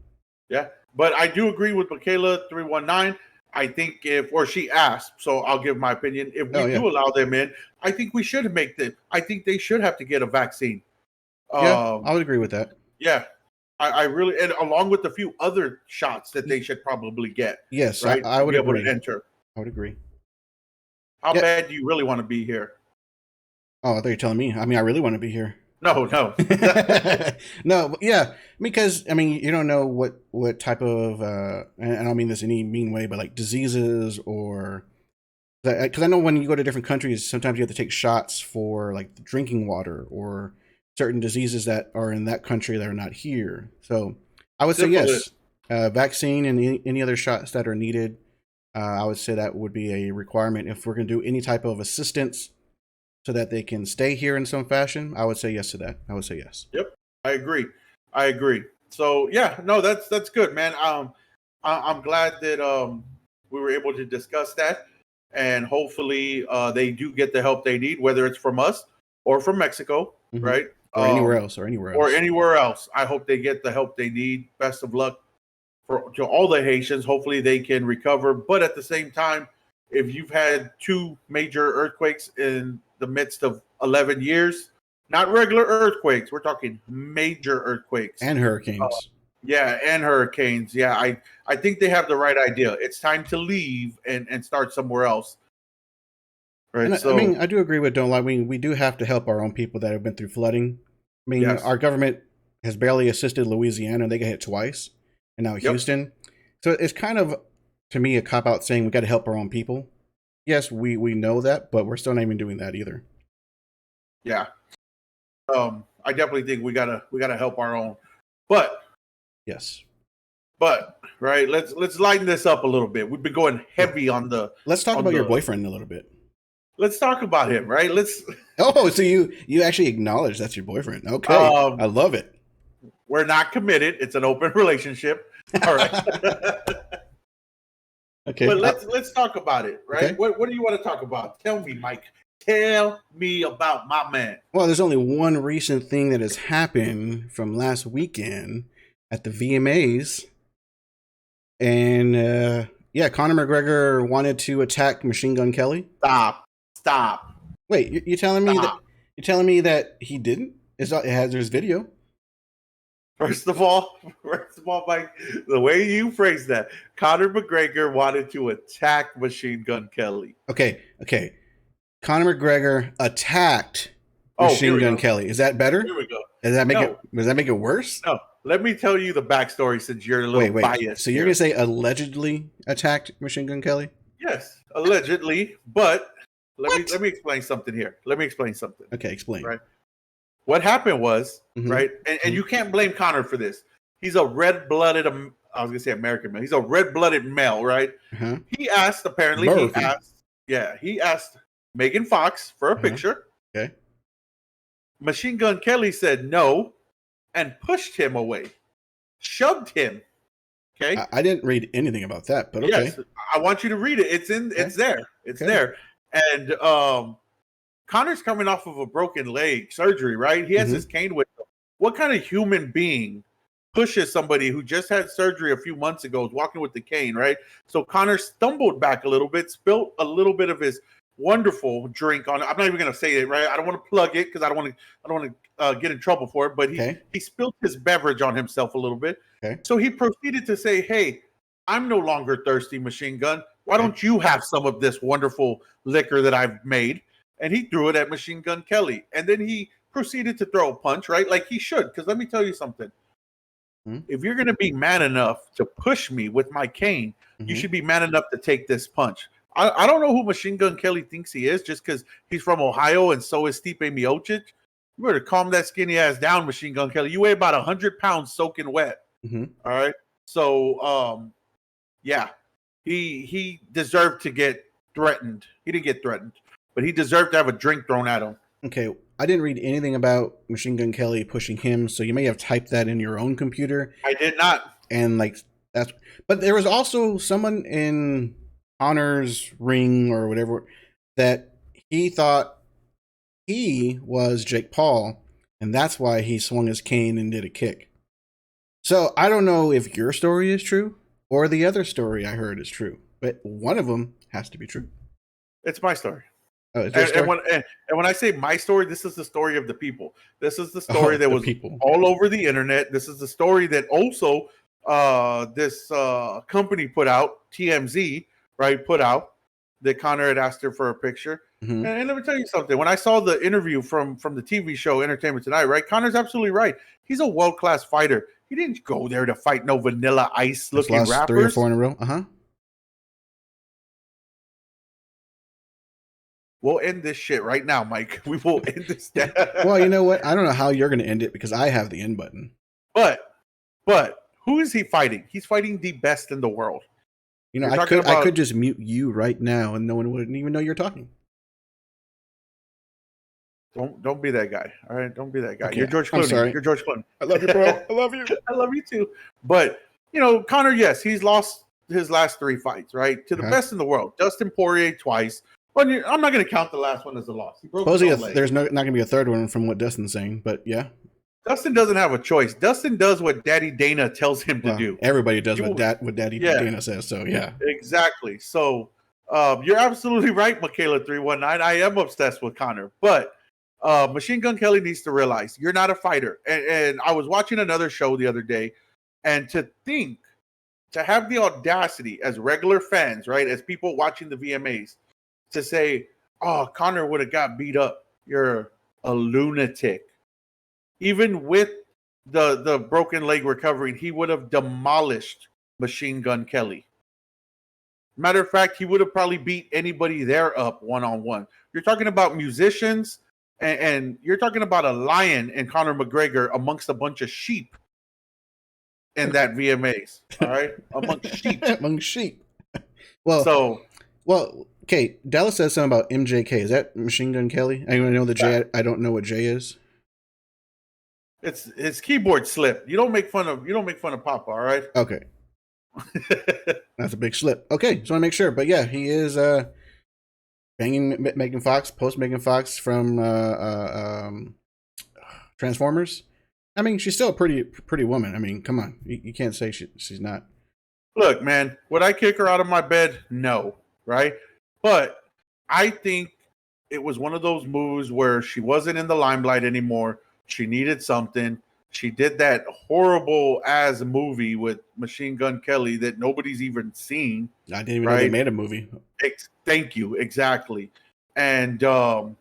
Yeah. But I do agree with Michaela 319. I think if, or she asked, so I'll give my opinion. If we Oh yeah, do allow them in, I think we should make them. I think they should have to get a vaccine. yeah, Um, I would agree with that. yeah, I really, and along with a few other shots that they should probably get, Yes, right, I to would be able to agree. enter. I would agree. How Yeah. bad do you really want to be here? Oh, I thought you were telling me. I mean, I really want to be here. No, no. No, but yeah, because I mean, you don't know what type of and I don't mean this in any mean way, but like diseases or because I know when you go to different countries, sometimes you have to take shots for like the drinking water or certain diseases that are in that country that are not here. So I would say Syphilis. yes, vaccine and any other shots that are needed. I would say that would be a requirement if we're going to do any type of assistance so that they can stay here in some fashion. I would say yes to that. I would say yes. Yep, I agree. I agree. So yeah, no, that's good, man. I'm glad that we were able to discuss that, and hopefully they do get the help they need, whether it's from us or from Mexico, hmm right? Or anywhere else, or anywhere Or else. anywhere else. I hope they get the help they need. Best of luck to all the Haitians. Hopefully they can recover. But at the same time, if you've had two major earthquakes in the midst of 11 years, not regular earthquakes, we're talking major earthquakes. And Uh, hurricanes. yeah, and hurricanes. Yeah, I think they have the right idea. It's time to leave and start somewhere else. And Right. I So, mean, I do agree with Don't Lie. I mean, we do have to help our own people that have been through flooding. I mean, yes. our government has barely assisted Louisiana. They got hit twice, and now Yep. Houston. So it's kind of, to me, a cop out saying we got to help our own people. Yes, we know that, but we're still not even doing that either. Yeah. I definitely think we gotta help our own. But Yes. But right, let's lighten this up a little bit. We've been going heavy on the. Let's talk on about your the- boyfriend a little bit. Let's talk about him, right? Let's. Oh, so you actually acknowledge that's your boyfriend? Okay, I love it. We're not committed. It's an open relationship. All right. Okay, But let's talk about it, right? Okay. What do you want to talk about? Tell me, Mike. Tell me about my man. Well, there's only one recent thing that has happened from last weekend at the VMAs, and yeah, Conor McGregor wanted to attack Machine Gun Kelly. Stop. Wait, you're telling me that he didn't? There's video. First of all, Mike, the way you phrased that, Conor McGregor wanted to attack Machine Gun Kelly. Okay. Conor McGregor attacked Machine Gun Kelly. Is that better? Here we go. Does that make it worse? No. Let me tell you the backstory since you're a little biased. So you're going to say allegedly attacked Machine Gun Kelly? Yes, allegedly. But let me explain something here. Okay, explain. Right. What happened was, Mhm. right, and you can't blame Conor for this. He's a red-blooded, I was going to say American male. He's a red-blooded male, right? Uh-huh. He asked Megan Fox for a picture. Okay. Machine Gun Kelly said no and pushed him away, shoved him. Okay. I didn't read anything about that, but okay. Yes, I want you to read it. It's there. It's there. And Conor's coming off of a broken leg surgery, right? He has his cane with him. What kind of human being pushes somebody who just had surgery a few months ago, is walking with the cane, right? So Conor stumbled back a little bit, spilled a little bit of his wonderful drink on it. I'm not even going to say it, right? I don't want to plug it because I don't want to get in trouble for it. But he spilled his beverage on himself a little bit. Okay. So he proceeded to say, "Hey, I'm no longer thirsty, Machine Gun. Why don't you have some of this wonderful liquor that I've made?" And he threw it at Machine Gun Kelly. And then he proceeded to throw a punch, right? Like he should. Because let me tell you something. If you're going to be man enough to push me with my cane, you should be man enough to take this punch. I don't know who Machine Gun Kelly thinks he is just because he's from Ohio and so is Stipe Miocic. You better calm that skinny ass down, Machine Gun Kelly. You weigh about 100 pounds soaking wet. All right. So, yeah, he deserved to get threatened. He didn't get threatened, but he deserved to have a drink thrown at him. Okay. I didn't read anything about Machine Gun Kelly pushing him, so you may have typed that in your own computer. I did not. And but there was also someone in Conor's ring or whatever that he thought he was Jake Paul, and that's why he swung his cane and did a kick. So I don't know if your story is true or the other story I heard is true, but one of them has to be true. It's my story. Oh, it's your story? And when I say my story, this is the story of the people. This is the story that was all over the internet. This is the story that also this company put out, TMZ, right, put out, that Conor had asked her for a picture. And let me tell you something. When I saw the interview from the TV show Entertainment Tonight, right, Conor's absolutely right. He's a world-class fighter. He didn't go there to fight no Vanilla Ice-looking rappers. 3 or 4 in a row. We'll end this shit right now, Mike. We will end this. Well, you know what? I don't know how you're going to end it because I have the end button. But who is he fighting? He's fighting the best in the world. You know, I could just mute you right now and no one wouldn't even know you're talking. Don't be that guy. All right, don't be that guy. Okay, You're George Clooney. I'm sorry. You're George Clooney. I love you, bro. I love you. I love you too. But you know, Conor, yes, he's lost his last 3 fights, right, to the best in the world. Dustin Poirier twice. But I'm not going to count the last one as a loss. He broke his own leg. There's not going to be a third one from what Dustin's saying, but yeah. Dustin doesn't have a choice. Dustin does what Daddy Dana tells him to do. Everybody does what Daddy Dana says, so yeah. Exactly. So you're absolutely right, Michaela 319. I am obsessed with Conor. But Machine Gun Kelly needs to realize you're not a fighter. And I was watching another show the other day, and to have the audacity as regular fans, right, as people watching the VMAs, to say, "Oh, Conor would have got beat up." You're a lunatic. Even with the broken leg recovering, he would have demolished Machine Gun Kelly. Matter of fact, he would have probably beat anybody there up one-on-one. You're talking about musicians, and you're talking about a lion in Conor McGregor amongst a bunch of sheep. in that VMAs. All right, amongst sheep. Among sheep. Well, So okay. Dallas says something about MJK. Is that Machine Gun Kelly? I know the J. I don't know what J is. it's his keyboard slipped. You don't make fun of Papa. All right. Okay, that's a big slip. Okay, just want to make sure. But yeah, he is banging Megan Fox, post Megan Fox from Transformers. I mean, she's still a pretty woman. I mean, come on, you can't say she's not. Look, man, would I kick her out of my bed? No, right? But I think it was one of those moves where she wasn't in the limelight anymore. She needed something. She did that horrible ass movie with Machine Gun Kelly that nobody's even seen. I didn't even know they made a movie. Thank you, exactly. And all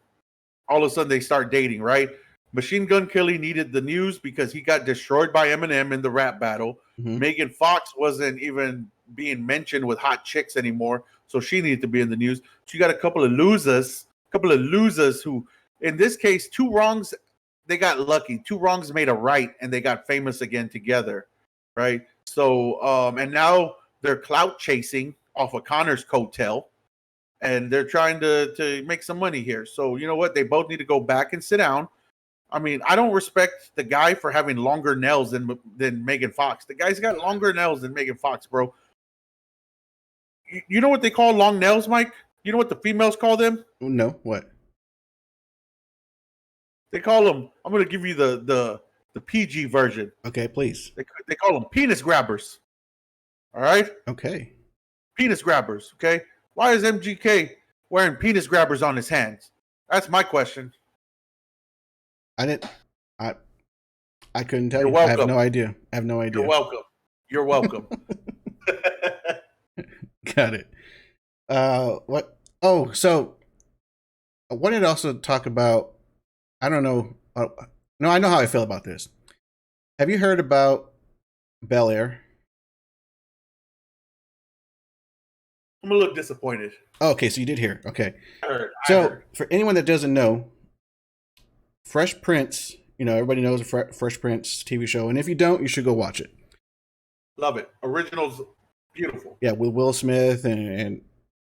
of a sudden they start dating, right? Machine Gun Kelly needed the news because he got destroyed by Eminem in the rap battle. Mm-hmm. Megan Fox wasn't even being mentioned with hot chicks anymore, so she needed to be in the news. She got a couple of losers who, in this case, two wrongs, they got lucky. Two wrongs made a right, and they got famous again together, right? So, and now they're clout chasing off of Connor's coattail, and they're trying to make some money here. So, you know what? They both need to go back and sit down. I mean, I don't respect the guy for having longer nails than Megan Fox. The guy's got longer nails than Megan Fox, bro. You know what they call long nails, Mike? You know what the females call them? No, what? They call them. I'm going to give you the PG version. Okay, please. They call them penis grabbers. All right? Okay. Penis grabbers, okay? Why is MGK wearing penis grabbers on his hands? That's my question. I couldn't tell you. Welcome. I have no idea. You're welcome. Got it. What? Oh, so I wanted to also talk about. I don't know. No, I know how I feel about this. Have you heard about Bel-Air? I'm a little disappointed. Oh, okay, so you did hear. Okay. I heard. For anyone that doesn't know, Fresh Prince, everybody knows Fresh Prince TV show, and if you don't, you should go watch it. Love it. Original's beautiful. Yeah, with Will Smith and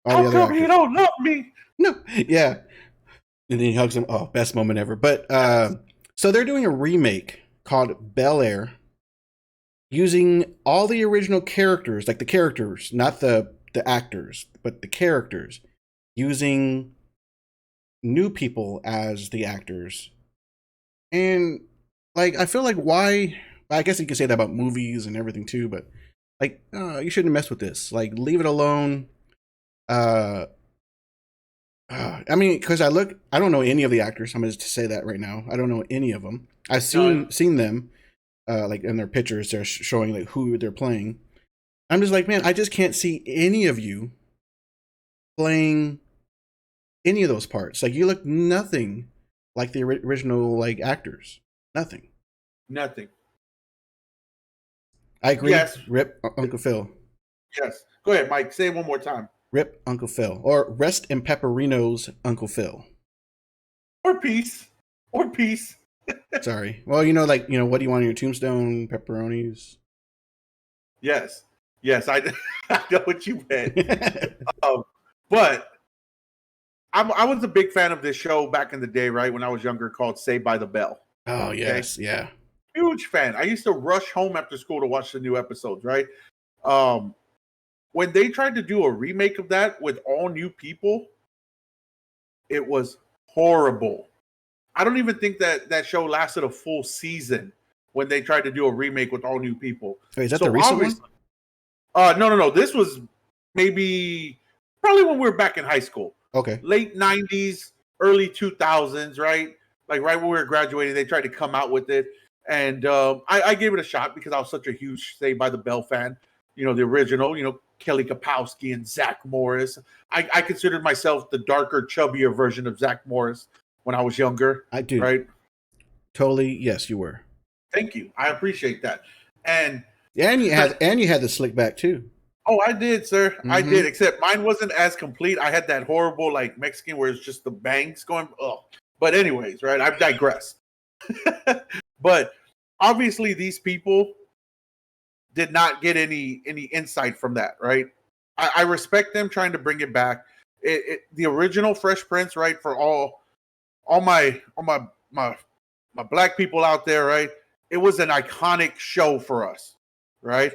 all How the other come actors. you don't love me? No, yeah. And then he hugs him. Oh, best moment ever. But so they're doing a remake called Bel-Air using all the original characters, like the characters, not the actors, but the characters, using new people as the actors. And like, I feel like why? I guess you can say that about movies and everything too, but like, you shouldn't mess with this. Like, leave it alone. I mean, because I don't know any of the actors. I'm going to say that right now. I don't know any of them. I've seen them, like in their pictures. They're showing like who they're playing. I'm just like, man, I just can't see any of you playing any of those parts. Like, you look nothing like the original like actors. Nothing. I agree. Yes. Rip Uncle Phil. Yes. Go ahead, Mike. Say it one more time. Rip Uncle Phil. Or rest in Pepperino's Uncle Phil. Or peace. Sorry. Well, what do you want on your tombstone? Pepperonis? Yes, I know what you meant. But I was a big fan of this show back in the day, right? When I was younger, called Saved by the Bell. Oh, yes. Okay? Yeah. Huge fan. I used to rush home after school to watch the new episodes, right? When they tried to do a remake of that with all new people, it was horrible. I don't even think that show lasted a full season when they tried to do a remake with all new people. Wait, is that the recent one? No. This was probably when we were back in high school. Okay. Late 90s, early 2000s, right? Like right when we were graduating, they tried to come out with it. And I gave it a shot because I was such a huge Saved by the Bell fan. The original, Kelly Kapowski and Zach Morris. I considered myself the darker, chubbier version of Zach Morris when I was younger. I do. Right? Totally. Yes, you were. Thank you. I appreciate that. And you had the slick back too. Oh, I did, sir. Mm-hmm. I did, except mine wasn't as complete. I had that horrible like Mexican where it's just the bangs going. Oh, but anyways, right? I've digressed. But obviously, these people did not get any insight from that, right? I respect them trying to bring it back. The original Fresh Prince, right? For all my black people out there, right? It was an iconic show for us, right?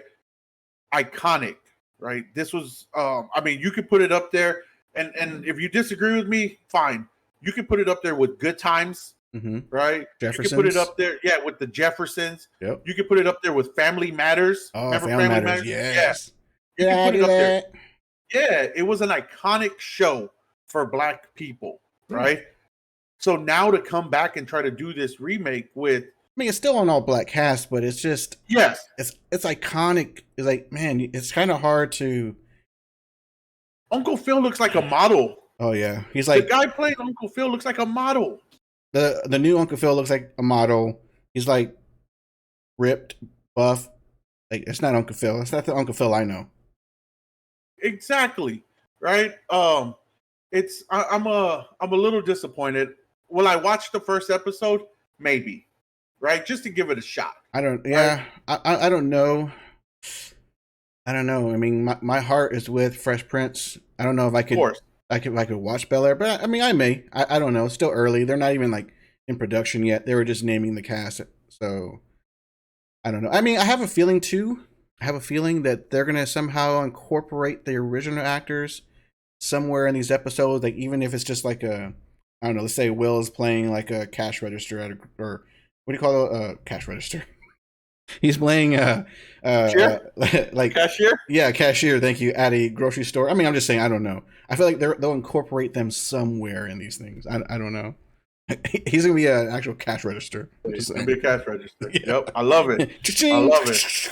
Iconic, right? This was, I mean, you could put it up there, and if you disagree with me, fine. You could put it up there with Good Times, right? Jeffersons. You could put it up there, yeah, with the Jeffersons. Yep. You could put it up there with Family Matters. Oh, remember Family Matters? Yes. Yeah. You can put it up there. Yeah, it was an iconic show for black people, right? So now to come back and try to do this remake with, I mean, it's still an all black cast, but it's just, yes, it's iconic. It's like, man, it's kind of hard to. Uncle Phil looks like a model. Oh yeah, he's like the guy playing Uncle Phil looks like a model. The new Uncle Phil looks like a model. He's like ripped, buff. Like, it's not Uncle Phil. It's not the Uncle Phil I know. Exactly. Right. I'm a little disappointed. Will I watch the first episode? Maybe. Right, just to give it a shot. I don't. Yeah, right? I don't know. I don't know. I mean, my heart is with Fresh Prince. I don't know if I could. Of course. I could watch Bel-Air, but I mean, I may. I don't know. It's still early. They're not even like in production yet. They were just naming the cast, so I don't know. I mean, I have a feeling too. I have a feeling that they're gonna somehow incorporate the original actors somewhere in these episodes. Like, even if it's just like a, I don't know. Let's say Will is playing like a cash register at or what do you call a cash register? He's playing like cashier. Yeah, cashier. Thank you. At a grocery store. I mean, I'm just saying. I don't know. I feel like they'll incorporate them somewhere in these things. I don't know. He's gonna be an actual cash register. He's gonna be a cash register. Yeah. Yep, I love it. I love it.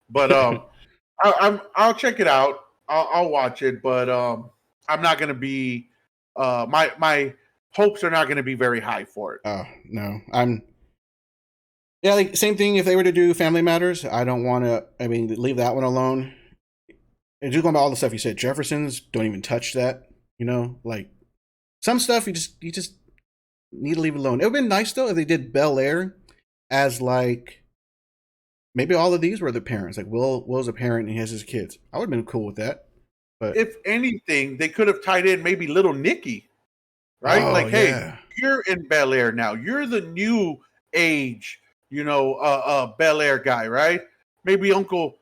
But I'll check it out. I'll watch it. But I'm not gonna be. My hopes are not gonna be very high for it. Oh no, Yeah, like same thing. If they were to do Family Matters, I don't want to. I mean, leave that one alone. And just going about all the stuff you said, Jeffersons, don't even touch that. You know, like some stuff you just need to leave alone. It would have been nice though if they did Bel-Air as like maybe all of these were the parents. Like Will's a parent and he has his kids. I would have been cool with that. But if anything, they could have tied in maybe little Nicky, right? Oh, like, hey, you're in Bel-Air now. You're the new age. Bel-Air guy, right? Maybe Uncle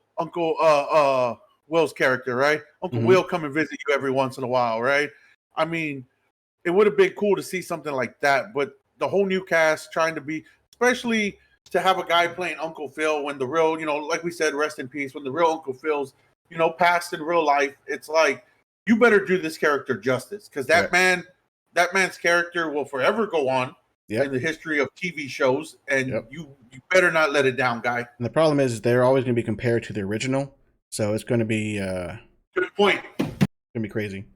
Will's character, right? Uncle Will come and visit you every once in a while, right? I mean, it would have been cool to see something like that, but the whole new cast trying to be, especially to have a guy playing Uncle Phil when the real, like we said, rest in peace, when the real Uncle Phil's, passed in real life, it's like, you better do this character justice, because that man's character will forever go on. Yep. In the history of TV shows, and you better not let it down, guy. And the problem is they're always going to be compared to the original, so it's going to be good point. Going to be crazy.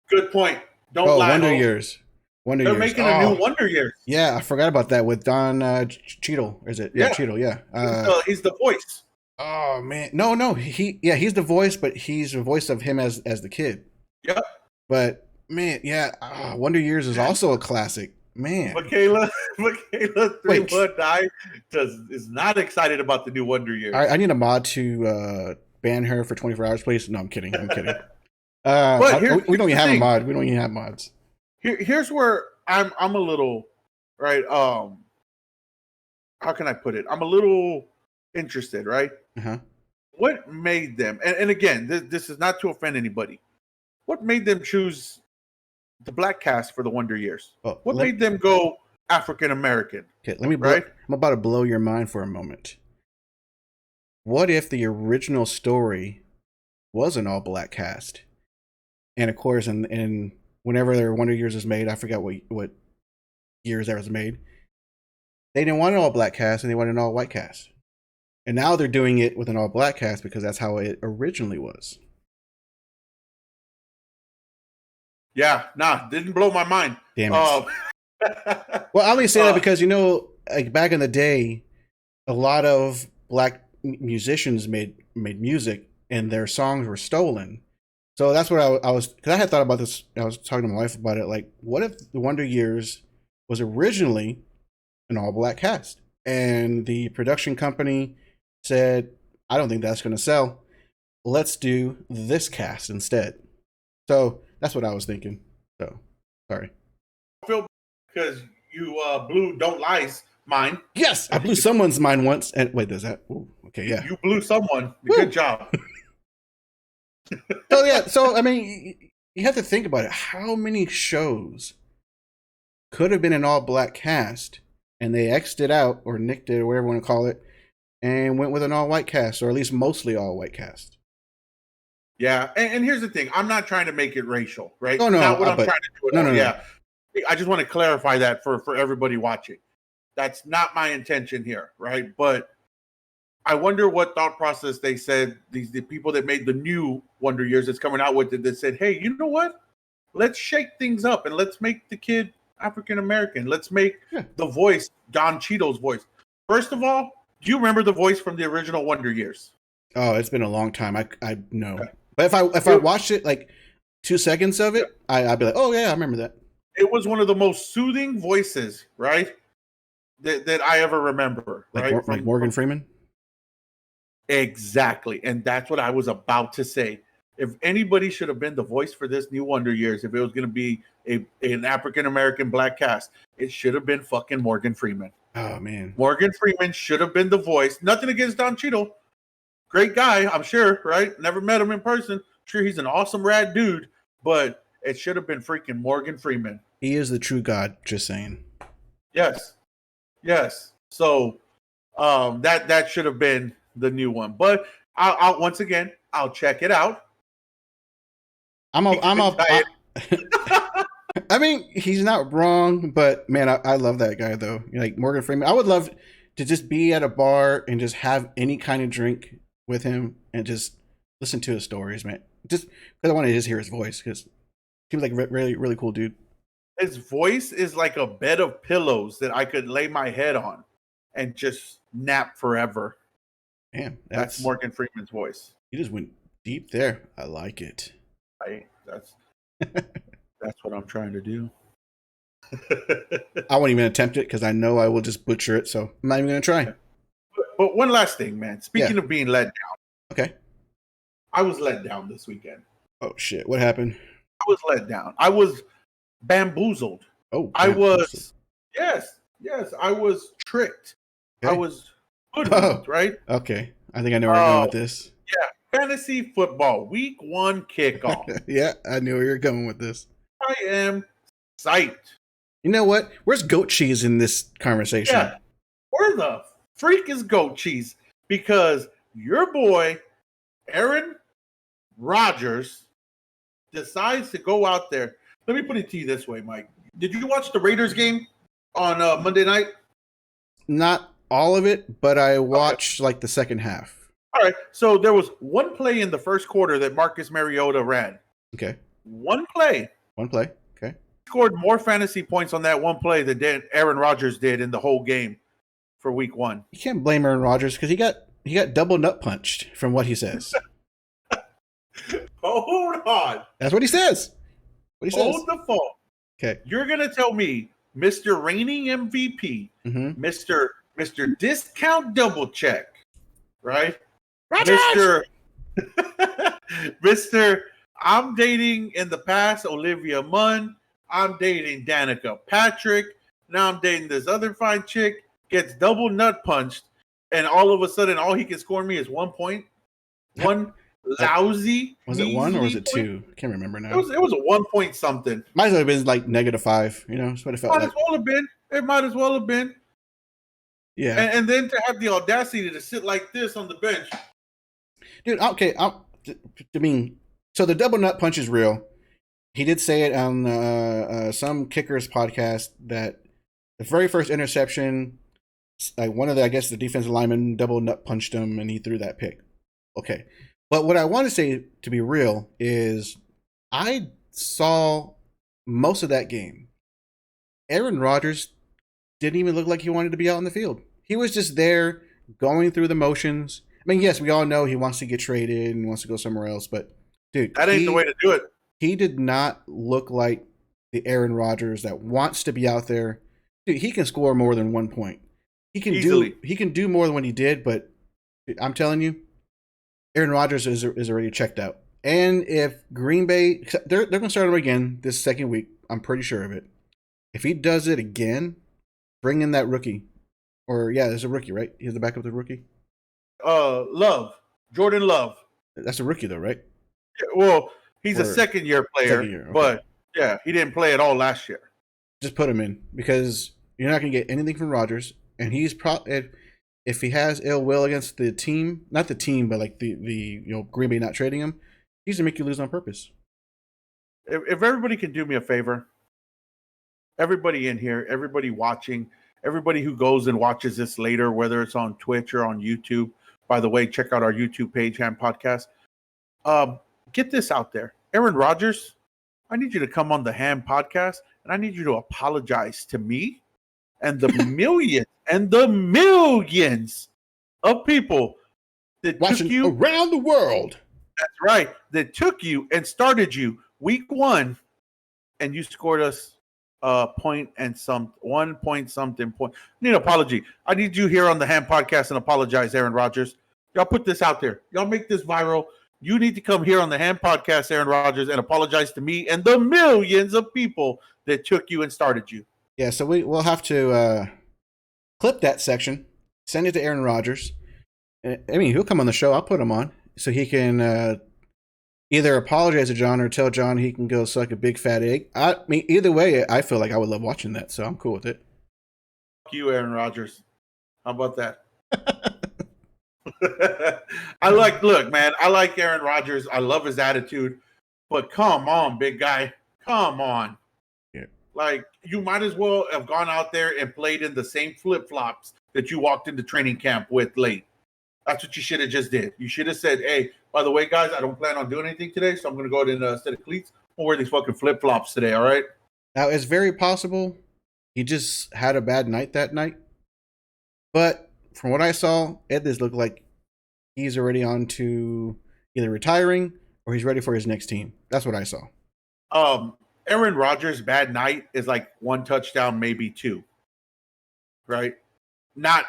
Good point. Don't lie. Wonder Years. They're making a new Wonder Years. Yeah, I forgot about that with Don Cheadle. Is it? Yeah, Cheadle. Yeah. He's the voice. Oh man, no. He's the voice, but he's the voice of him as the kid. Yep. But man, Wonder Years is also a classic. Man, Michaela 319 is not excited about the new Wonder Years. I need a mod to ban her for 24 hours, please. No, I'm kidding. But we don't even have a mod. We don't even have mods. Here's where I'm a little right. How can I put it? I'm a little interested, right? What made them? And again, this is not to offend anybody. What made them choose the black cast for the Wonder Years? What made them go African American? Okay, I'm about to blow your mind for a moment. What if the original story was an all black cast? And of course, and whenever their Wonder Years is made, I forgot what years that was made. They didn't want an all black cast, and they wanted an all white cast. And now they're doing it with an all black cast because that's how it originally was. Yeah, didn't blow my mind. Damn it. Well, I only say that because, like back in the day, a lot of black musicians made music and their songs were stolen. So that's what I was, because I had thought about this. I was talking to my wife about it. Like, what if the Wonder Years was originally an all black cast? And the production company said, I don't think that's going to sell. Let's do this cast instead. So that's what I was thinking. So sorry. I feel because you blew Don't Lie's mind. Yes, I blew someone's mind once. And wait, does that? Ooh, okay, yeah. You blew someone. Woo. Good job. So yeah, so I mean, you have to think about it. How many shows could have been an all-black cast, and they X'd it out or nicked it or whatever you want to call it, and went with an all-white cast, or at least mostly all-white cast? Yeah, and here's the thing: I'm not trying to make it racial, right? Oh no, not what I'm trying to do. No. Yeah, I just want to clarify that for everybody watching. That's not my intention here, right? But I wonder what thought process they said, the people that made the new Wonder Years that's coming out with it, that said, hey, you know what? Let's shake things up and let's make the kid African American. Let's make the voice Don Cheadle's voice. First of all, do you remember the voice from the original Wonder Years? Oh, it's been a long time. I know. Okay. But if I watched it like 2 seconds of it, I'd be like, oh yeah, I remember that. It was one of the most soothing voices, right? That I ever remember. Right? Like Morgan Freeman? Exactly. And that's what I was about to say. If anybody should have been the voice for this new Wonder Years, if it was going to be an African-American black cast, it should have been fucking Morgan Freeman. Oh, man. Morgan Freeman should have been the voice. Nothing against Don Cheadle. Great guy, I'm sure, right? Never met him in person. Sure, he's an awesome rad dude, but it should have been freaking Morgan Freeman. He is the true God, just saying. Yes. So that should have been the new one. But I'll once again, I'll check it out. I mean, he's not wrong, but man, I love that guy though. Like Morgan Freeman, I would love to just be at a bar and just have any kind of drink with him and just listen to his stories, man. Just because I want to just hear his voice, because he was like really, really cool dude. His voice is like a bed of pillows that I could lay my head on and just nap forever. Damn, that's Morgan Freeman's voice. You just went deep there. I like it. That's what I'm trying to do. I won't even attempt it because I know I will just butcher it, so I'm not even going to try. But one last thing, man. Speaking of being let down. Okay. I was let down this weekend. Oh, shit. What happened? I was let down. I was bamboozled. Oh, I was, yes, I was tricked. Okay. I was hoodwinked, right? Okay. I think I know where you're going with this. Yeah. Fantasy football, week 1 kickoff. Yeah, I knew where you're going with this. I am psyched. You know what? Where's goat cheese in this conversation? Yeah. Where the freak is goat cheese? Because your boy, Aaron Rodgers, decides to go out there. Let me put it to you this way, Mike. Did you watch the Raiders game on Monday night? Not all of it, but I watched like the second half. All right. So there was one play in the first quarter that Marcus Mariota ran. Okay. One play. Okay. He scored more fantasy points on that one play than Aaron Rodgers did in the whole game for week 1. You can't blame Aaron Rodgers because he got double nut punched from what he says. Hold on. That's what he says. Hold the phone. Okay. You're gonna tell me, Mr. Reigning MVP, Mr. Discount Double Check, right? Rodgers! Mr. I'm dating in the past Olivia Munn. I'm dating Danica Patrick. Now I'm dating this other fine chick. Gets double nut punched, and all of a sudden, all he can score me is 1 point. One lousy. Was it 1 or was it 2? Point? I can't remember now. It was a 1 point something. Might as well have been like -5. You know, that's what it felt like. It might as well have been. Yeah. And then to have the audacity to sit like this on the bench. Dude, okay. I mean, so the double nut punch is real. He did say it on some Kickers podcast that the very first interception, like one of the defensive linemen double nut punched him and he threw that pick. Okay. But what I want to say, to be real, is I saw most of that game. Aaron Rodgers didn't even look like he wanted to be out on the field. He was just there going through the motions. I mean, yes, we all know he wants to get traded and wants to go somewhere else, but dude, that ain't the way to do it. He did not look like the Aaron Rodgers that wants to be out there. Dude, he can score more than 1 point. He can do more than what he did, but I'm telling you, Aaron Rodgers is already checked out. And if Green Bay, they're going to start him again this second week. I'm pretty sure of it. If he does it again, bring in that rookie. Or, yeah, there's a rookie, right? He's the backup to the rookie? Love. Jordan Love. That's a rookie, though, right? Yeah, well, he's a second-year player, okay. But, yeah, he didn't play at all last year. Just put him in because you're not going to get anything from Rodgers. And he's if he has ill will against the team, not the team, but like the Green Bay not trading him, he's going to make you lose on purpose. If everybody can do me a favor, everybody in here, everybody watching, everybody who goes and watches this later, whether it's on Twitch or on YouTube, by the way, check out our YouTube page, Ham Podcast. Get this out there. Aaron Rodgers, I need you to come on the Ham Podcast, and I need you to apologize to me and the millions of people that watching took you around the world. That's right. That took you and started you week 1, and you scored us 1 point something. Need an apology. I need you here on the Ham Podcast and apologize, Aaron Rodgers. Y'all put this out there. Y'all make this viral. You need to come here on the Ham Podcast, Aaron Rodgers, and apologize to me and the millions of people that took you and started you. Yeah, so we'll have to clip that section, send it to Aaron Rodgers. I mean, he'll come on the show. I'll put him on so he can either apologize to John or tell John he can go suck a big fat egg. I mean, either way, I feel like I would love watching that, so I'm cool with it. Fuck you, Aaron Rodgers. How about that? I like Aaron Rodgers. I love his attitude, but come on, big guy. Come on. Yeah. Like, you might as well have gone out there and played in the same flip-flops that you walked into training camp with late. That's what you should have just did. You should have said, hey, by the way, guys, I don't plan on doing anything today, so I'm going to go ahead and instead of cleats, I'll wear these fucking flip-flops today, all right? Now, it's very possible he just had a bad night that night. But from what I saw, it does look like he's already on to either retiring or he's ready for his next team. That's what I saw. Aaron Rodgers' bad night is like 1 touchdown, maybe 2. Right? Not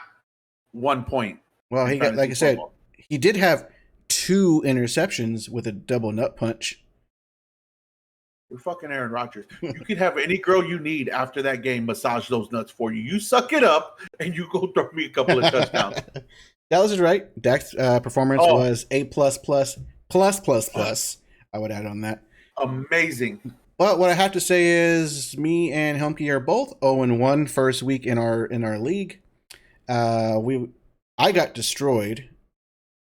1 point. Well, he got, like I said, he did have 2 interceptions with a double nut punch. You're fucking Aaron Rodgers. You could have any girl you need after that game massage those nuts for you. You suck it up and you go throw me a couple of touchdowns. That was right. Dak's performance was A+++++. I would add on that. Amazing. But what I have to say is me and Helmke are both 0-1 first week in our league. I got destroyed.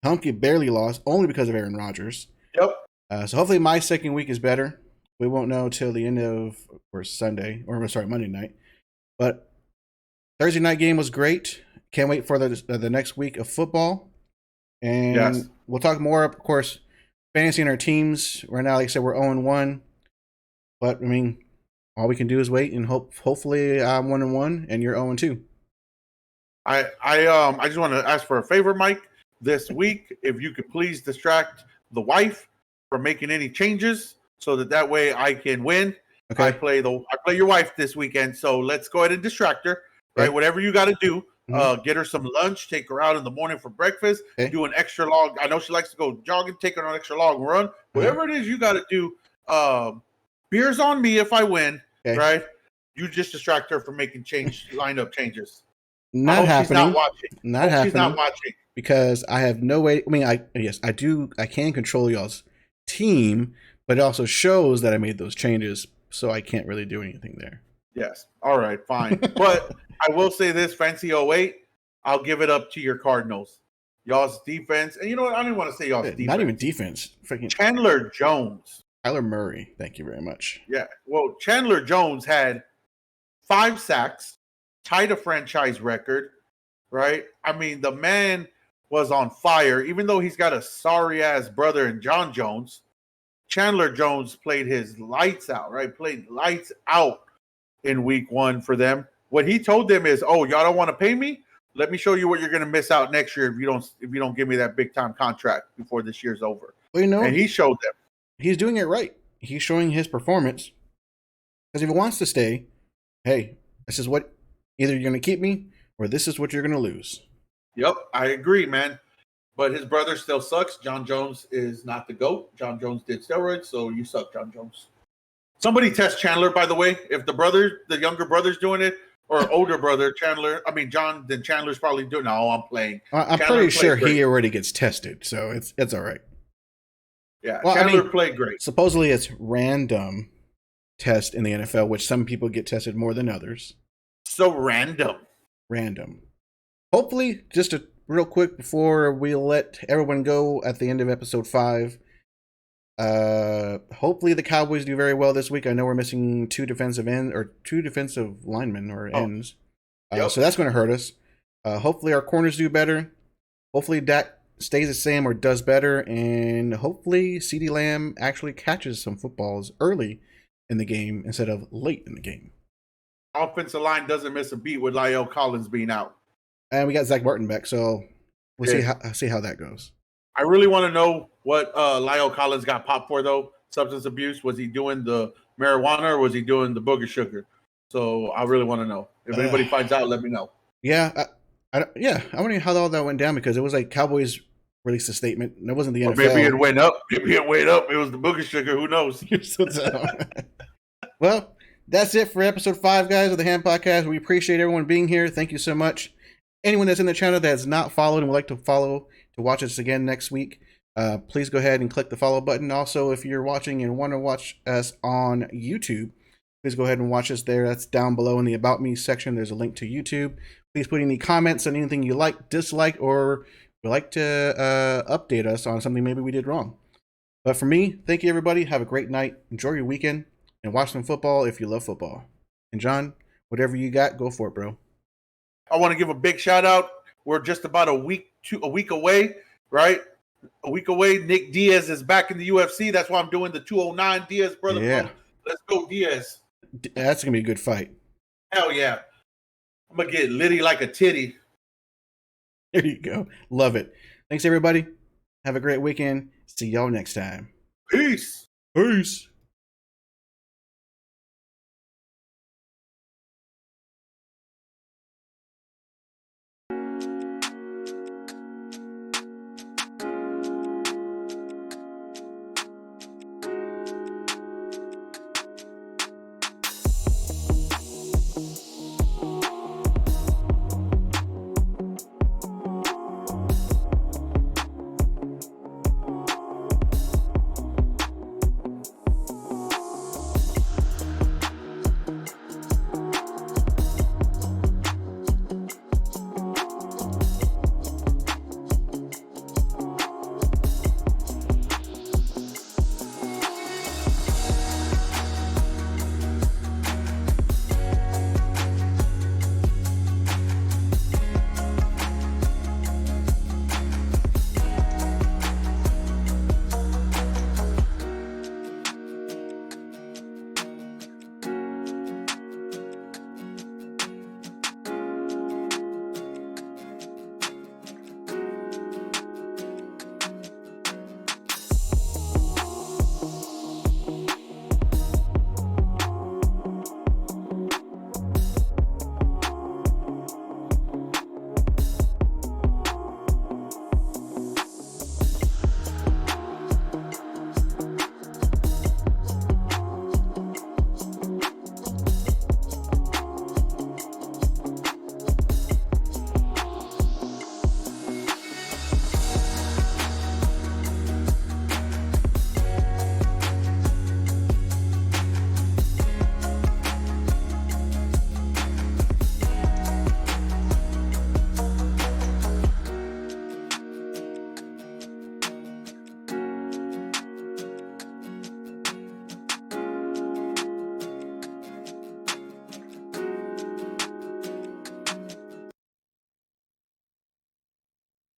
Helmke barely lost, only because of Aaron Rodgers. Yep. So hopefully my second week is better. We won't know till the end of Monday night. But Thursday night game was great. Can't wait for the next week of football. And We'll talk more, of course, fantasy in our teams. Right now, like I said, we're 0-1. But, I mean, all we can do is wait and hopefully I'm 1-1 and you're 0-2. I just want to ask for a favor, Mike. This week, if you could please distract the wife from making any changes so that way I can win. Okay. I play your wife this weekend, so let's go ahead and distract her. Right, okay. Whatever you got to do. Get her some lunch, take her out in the morning for breakfast, do an extra long. I know she likes to go jogging, take her on an extra long run. Whatever it is you got to do. Beer's on me if I win, right? You just distract her from making lineup changes. Not happening. She's not watching. Not happening. She's not watching. Because I have no way. I mean, I can control y'all's team, but it also shows that I made those changes, so I can't really do anything there. Yes. All right, fine. But I will say this, Fancy 08, I'll give it up to your Cardinals. Y'all's defense. And you know what? I didn't want to say y'all's defense. Not even defense. Freaking Chandler Jones. Kyler Murray. Thank you very much. Yeah. Well, Chandler Jones had 5 sacks, tied a franchise record, right? I mean, the man was on fire. Even though he's got a sorry-ass brother in John Jones, Chandler Jones played his lights out, right? Played lights out in week 1 for them. What he told them is, y'all don't want to pay me? Let me show you what you're going to miss out next year if you don't give me that big-time contract before this year's over. Well, and he showed them. He's doing it right. He's showing his performance. Because if he wants to stay, hey, this is what either you're going to keep me or this is what you're going to lose. Yep, I agree, man. but his brother still sucks. John Jones is not the GOAT. John Jones did steroids, so you suck, John Jones. Somebody test Chandler, by the way. If the younger brother's doing it, or older brother, John, then Chandler's probably doing it. No, I'm playing. I'm Chandler pretty sure great. he already gets tested, so it's all right. Yeah, well, Chandler played great. Supposedly it's random test in the NFL, which some people get tested more than others. So random. Hopefully, just real quick before we let everyone go at the end of episode 5. Hopefully the Cowboys do very well this week. I know we're missing 2 defensive linemen or ends. Yep. So that's going to hurt us. Hopefully our corners do better. Hopefully Dak stays the same or does better. And hopefully CeeDee Lamb actually catches some footballs early in the game instead of late in the game. Offensive line doesn't miss a beat with La'el Collins being out. And we got Zach Martin back, so we'll see how that goes. I really want to know what La'el Collins got popped for, though. Substance abuse. Was he doing the marijuana or was he doing the booger sugar? So I really want to know. If anybody finds out, let me know. Yeah, I wonder how all that went down, because it was like Cowboys released a statement, and it wasn't the NFL. Or maybe it went up. It was the booger sugar. Who knows? Well, that's it for episode 5, guys, of the Ham Podcast. We appreciate everyone being here. Thank you so much. Anyone that's in the channel that has not followed and would like to follow to watch us again next week, please go ahead and click the follow button. Also, if you're watching and want to watch us on YouTube, please go ahead and watch us there. That's down below in the About Me section. There's a link to YouTube. Please put any comments on anything you like, dislike, or would like to update us on something maybe we did wrong. But for me, thank you, everybody. Have a great night. Enjoy your weekend. And watch some football if you love football. And John, whatever you got, go for it, bro. I want to give a big shout out. We're just about a week away, right? A week away. Nick Diaz is back in the UFC. That's why I'm doing the 209 Diaz brother. Yeah. Let's go, Diaz. That's gonna be a good fight. Hell yeah. I'm gonna get litty like a titty. There you go. Love it. Thanks, everybody. Have a great weekend. See y'all next time. Peace. Peace.